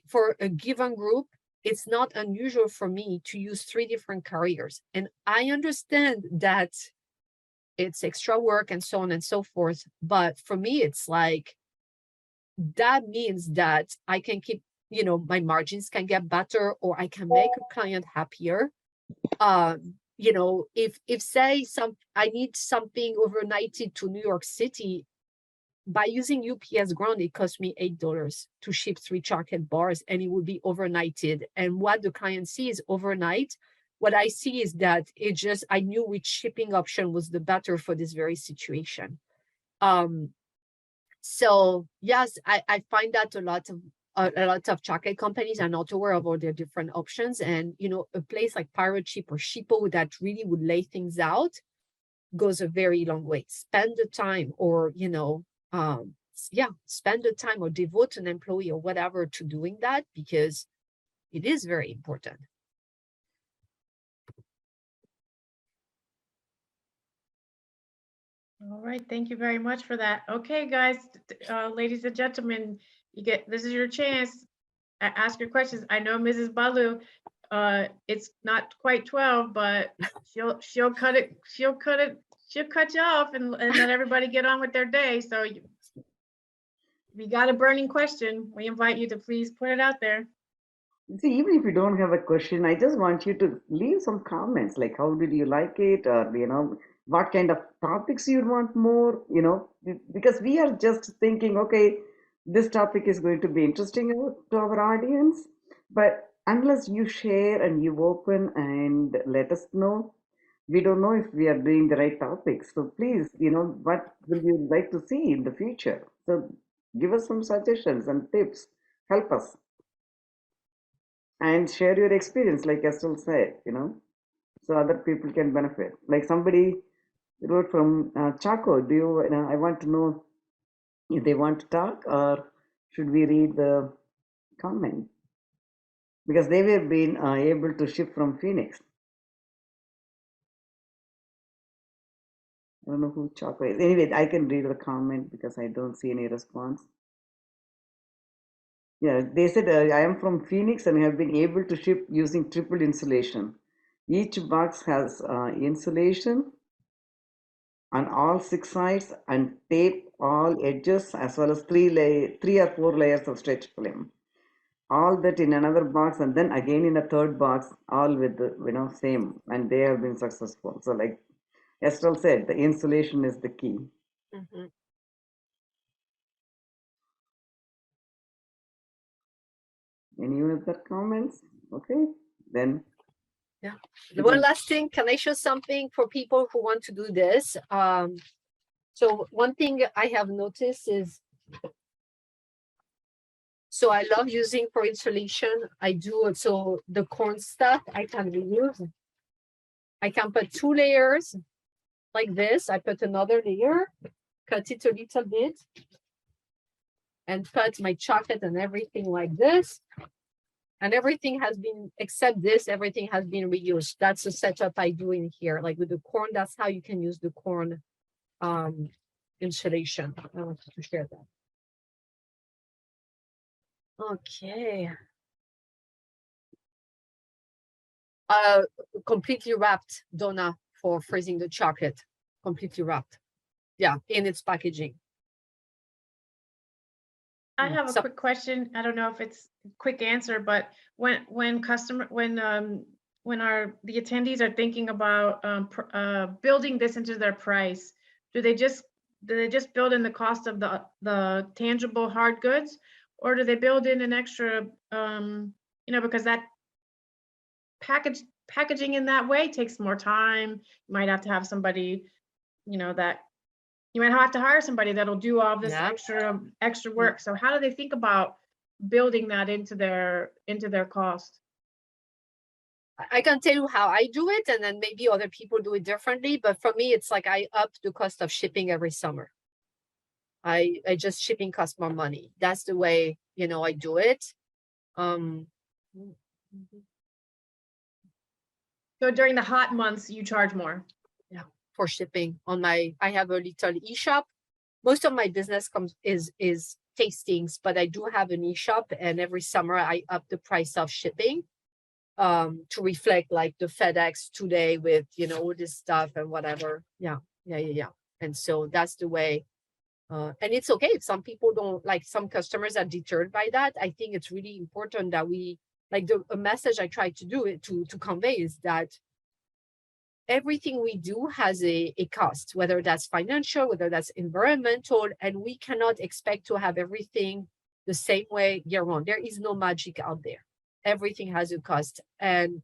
For a given group, it's not unusual for me to use 3 different carriers. And I understand that it's extra work and so on and so forth. But for me, it's like, that means that I can keep, my margins can get better, or I can make a client happier. If say I need something overnighted to New York City, by using UPS Ground, it cost me $8 to ship 3 chocolate bars, and it would be overnighted. And what the client sees overnight, what I see is that I knew which shipping option was the better for this very situation. So yes, I find that a lot of chocolate companies are not aware of all their different options. And, a place like Pirate Ship or Shippo that really would lay things out goes a very long way. Spend the time, or, spend the time or devote an employee or whatever to doing that, because it is very important. All right, thank you very much for that. Okay, guys, ladies and gentlemen, this is your chance. Ask your questions. I know Mrs. Balu, it's not quite 12, but she'll cut you off and let everybody get on with their day. So if you got a burning question, we invite you to please put it out there. See, even if you don't have a question, I just want you to leave some comments, like how did you like it, or what kind of topics you'd want more, because we are just thinking, okay, this topic is going to be interesting to our audience, but unless you share and you open and let us know, we don't know if we are doing the right topics. So please, what will you like to see in the future? So give us some suggestions and tips, help us. And share your experience, like Estelle said, so other people can benefit. Like somebody wrote from Chaco, I want to know if they want to talk, or should we read the comment? Because they were being able to ship from Phoenix. I don't know who Chaco is. Anyway, I can read the comment because I don't see any response. Yeah, they said, I am from Phoenix and have been able to ship using triple insulation. Each box has insulation on all 6 sides and tape all edges, as well as 3 or 4 layers of stretch film. All that in another box, and then again in a third box, all with the same, and they have been successful. So like Estelle said, the insulation is the key. Mm-hmm. Any other comments? Okay, then. Yeah. One last thing, can I show something for people who want to do this? So one thing I have noticed is, so I love using for insulation. I do also the corn stuff I can reuse. I can put 2 layers like this. I put another layer, cut it a little bit, and cut my chocolate and everything like this. And everything has been, except this, everything has been reused. That's the setup I do in here. Like with the corn, that's how you can use the corn insulation. I wanted to share that. Okay. Completely wrapped, Donna, for freezing the chocolate. Completely wrapped. Yeah, in its packaging. I have a So, quick question. I don't know if it's a quick answer, but when the attendees are thinking about building this into their price, do they just build in the cost of the tangible hard goods, or do they build in an extra because that packaging in that way takes more time. You might have to have somebody, that you might have to hire somebody that'll do all this yeah. extra work. So how do they think about building that into their cost? I can tell you how I do it, and then maybe other people do it differently. But for me, it's like I up the cost of shipping every summer. I just shipping costs more money. That's the way, I do it. So during the hot months, you charge more. Yeah, for shipping I have a little e-shop. Most of my business is tastings, but I do have an e-shop, and every summer I up the price of shipping to reflect like the FedEx today with, all this stuff and whatever. Yeah. And so that's the way. And it's okay if some people don't, like, some customers are deterred by that. I think it's really important that we, like, a message I try to do it to convey is that everything we do has a cost, whether that's financial, whether that's environmental, and we cannot expect to have everything the same way year round. There is no magic out there. Everything has a cost. And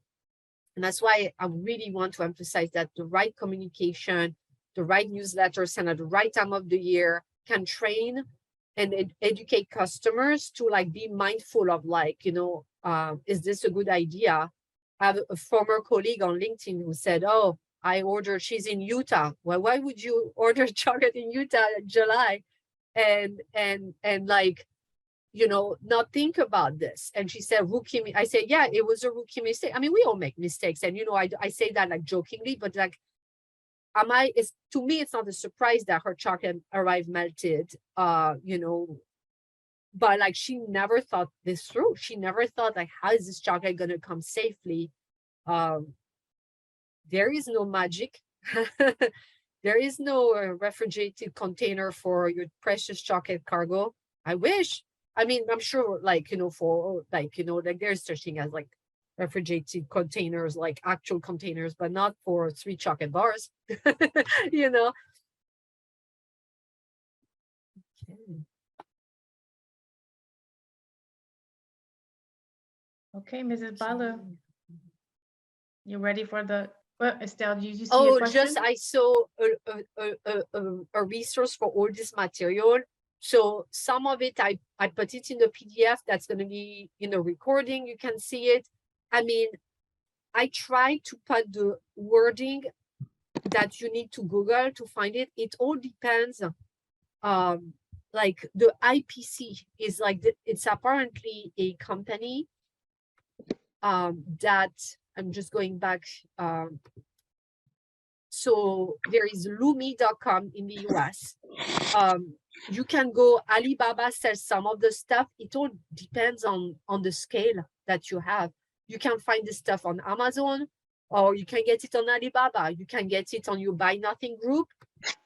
that's why I really want to emphasize that the right communication, the right newsletter sent at the right time of the year can train and educate customers to like be mindful of like, is this a good idea? I have a former colleague on LinkedIn who said, oh, she's in Utah. Well, why would you order chocolate in Utah in July? And like, not think about this. And she said, I said, yeah, it was a rookie mistake. I mean, we all make mistakes. And, I say that like jokingly, but like, to me, it's not a surprise that her chocolate arrived melted, but like, she never thought this through. She never thought like, how is this chocolate going to come safely? There is no magic. There is no refrigerated container for your precious chocolate cargo. I wish. I mean, I'm sure, like, for like, like there's such thing as like refrigerated containers, like actual containers, but not for 3 chocolate bars, Okay. Okay, Mrs. Balu, you ready for the, Estelle, did you see a Oh, question? I saw a resource for all this material. So some of it, I put it in the PDF that's going to be in the recording. You can see it. I mean, I try to put the wording that you need to Google to find it. It all depends. Like the IPC is like, it's apparently a company that I'm just going back. So there is Lumi.com in the US. You can go, Alibaba sells some of the stuff. It all depends on the scale that you have. You can find this stuff on Amazon, or you can get it on Alibaba. You can get it on your Buy Nothing group,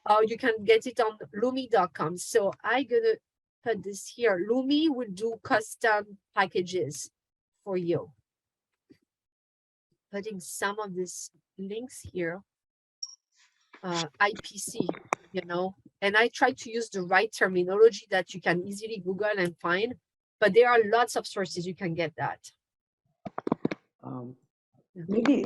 or you can get it on Lumi.com. So I'm gonna put this here. Lumi will do custom packages for you. Putting some of these links here. IPC, and I try to use the right terminology that you can easily Google and find, but there are lots of sources you can get that. Maybe,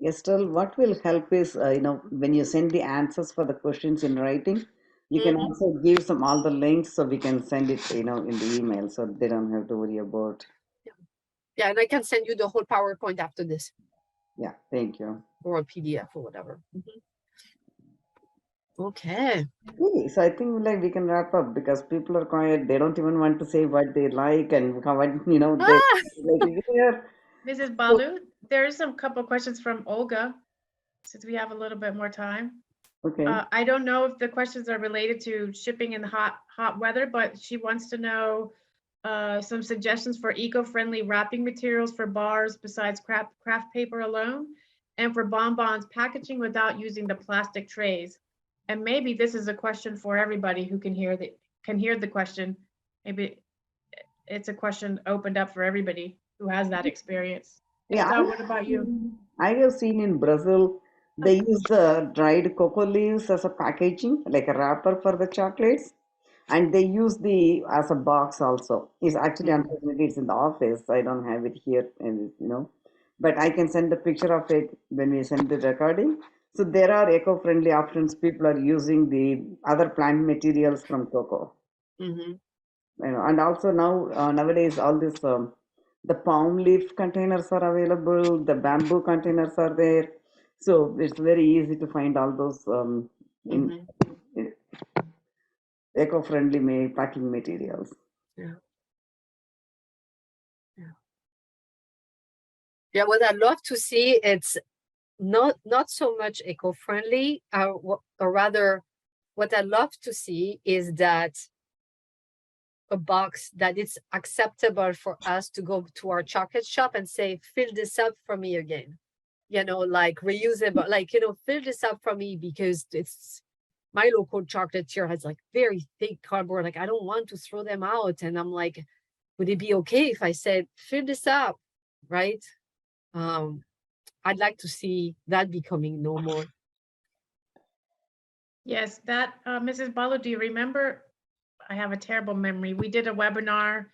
Estelle, what will help is, when you send the answers for the questions in writing, you can also give all the links so we can send it, in the email, so they don't have to worry about. Yeah, and I can send you the whole PowerPoint after this. Yeah, thank you. Or a PDF or whatever. Okay. Okay, so I think like we can wrap up because people are quiet. They don't even want to say what they like and how, they like to hear. Mrs. Balu, there's some couple questions from Olga, since we have a little bit more time. Okay. I don't know if the questions are related to shipping in the hot weather, but she wants to know some suggestions for eco-friendly wrapping materials for bars besides craft paper alone, and for bonbons packaging without using the plastic trays. And maybe this is a question for everybody who can hear the question. Maybe it's a question opened up for everybody who has that experience. Yeah, Estelle, what about you? I have seen in Brazil they use the dried cocoa leaves as a packaging, like a wrapper for the chocolates, and they use the as a box also. It's actually Mhm. unfortunately it's in the office. I don't have it here, and but I can send a picture of it when we send the recording. So there are eco-friendly options. People are using the other plant materials from cocoa. Mhm. And also now nowadays all this the palm leaf containers are available, the bamboo containers are there, so it's very easy to find all those Mhm. in eco-friendly packing materials. Yeah. Yeah. Yeah. What I love to see, it's not so much eco-friendly, or rather, what I love to see is that a box that it's acceptable for us to go to our chocolate shop and say, fill this up for me again. Like reusable, like, fill this up for me because it's my local chocolatier has like very thick cardboard. Like, I don't want to throw them out. And I'm like, would it be okay if I said, fill this up? Right? I'd like to see that becoming normal. Yes, that, Mrs. Balu, do you remember? I have a terrible memory. We did a webinar,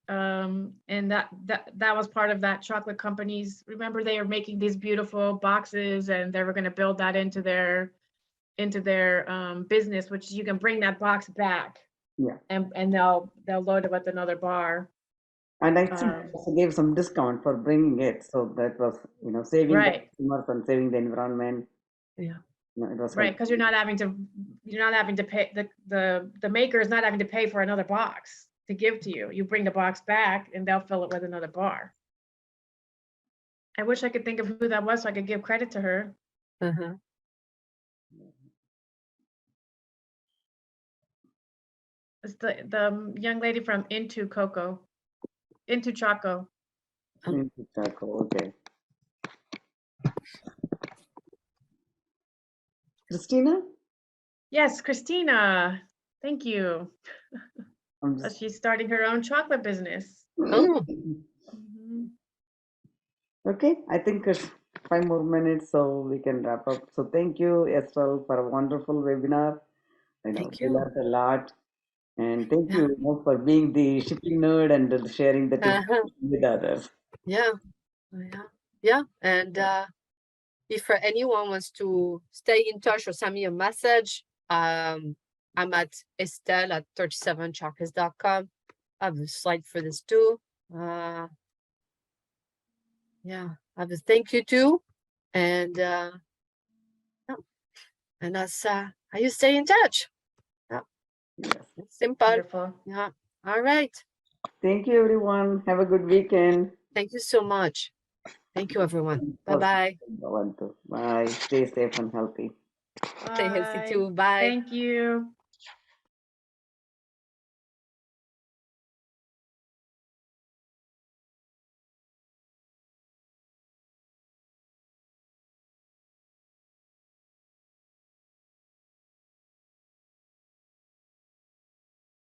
and that was part of that chocolate companies. Remember, they were making these beautiful boxes, and they were going to build that into their business, which you can bring that box back, Yeah, and they'll load it with another bar. and I think they Um, also gave some discount for bringing it, so that was saving the right, customers and saving the environment. Yeah. It was right, helpful. because you're not having to pay, the maker is not having to pay for another box to give to you. You bring the box back, and they'll fill it with another bar. I wish I could think of who that was so I could give credit to her. Uh-huh. It's the young lady from Into Choco. Okay, Christina, Yes, Christina. Thank you. I'm So just she's starting her own chocolate business. Oh, Mhm. okay. I think it's 5 more minutes, so we can wrap up. So thank you, Estelle, for a wonderful webinar. thank We you. learned a lot, and thank Yeah. you, for being the shipping nerd and sharing the tips Uh-huh. with others. Yeah. Yeah. Yeah. And if anyone wants to stay in touch or send me a message, I'm at Estelle at 37chocolates.com. I have a slide for this too. Yeah, I have a thank you too. And yeah. And that's how you stay in touch. Yeah, Yes. it's simple. Wonderful. Yeah. All right. Thank you, everyone. Have a good weekend. Thank you so much. Thank you, everyone. Bye-bye. Bye. Stay safe and healthy. Stay healthy Bye. too. Bye. Thank you.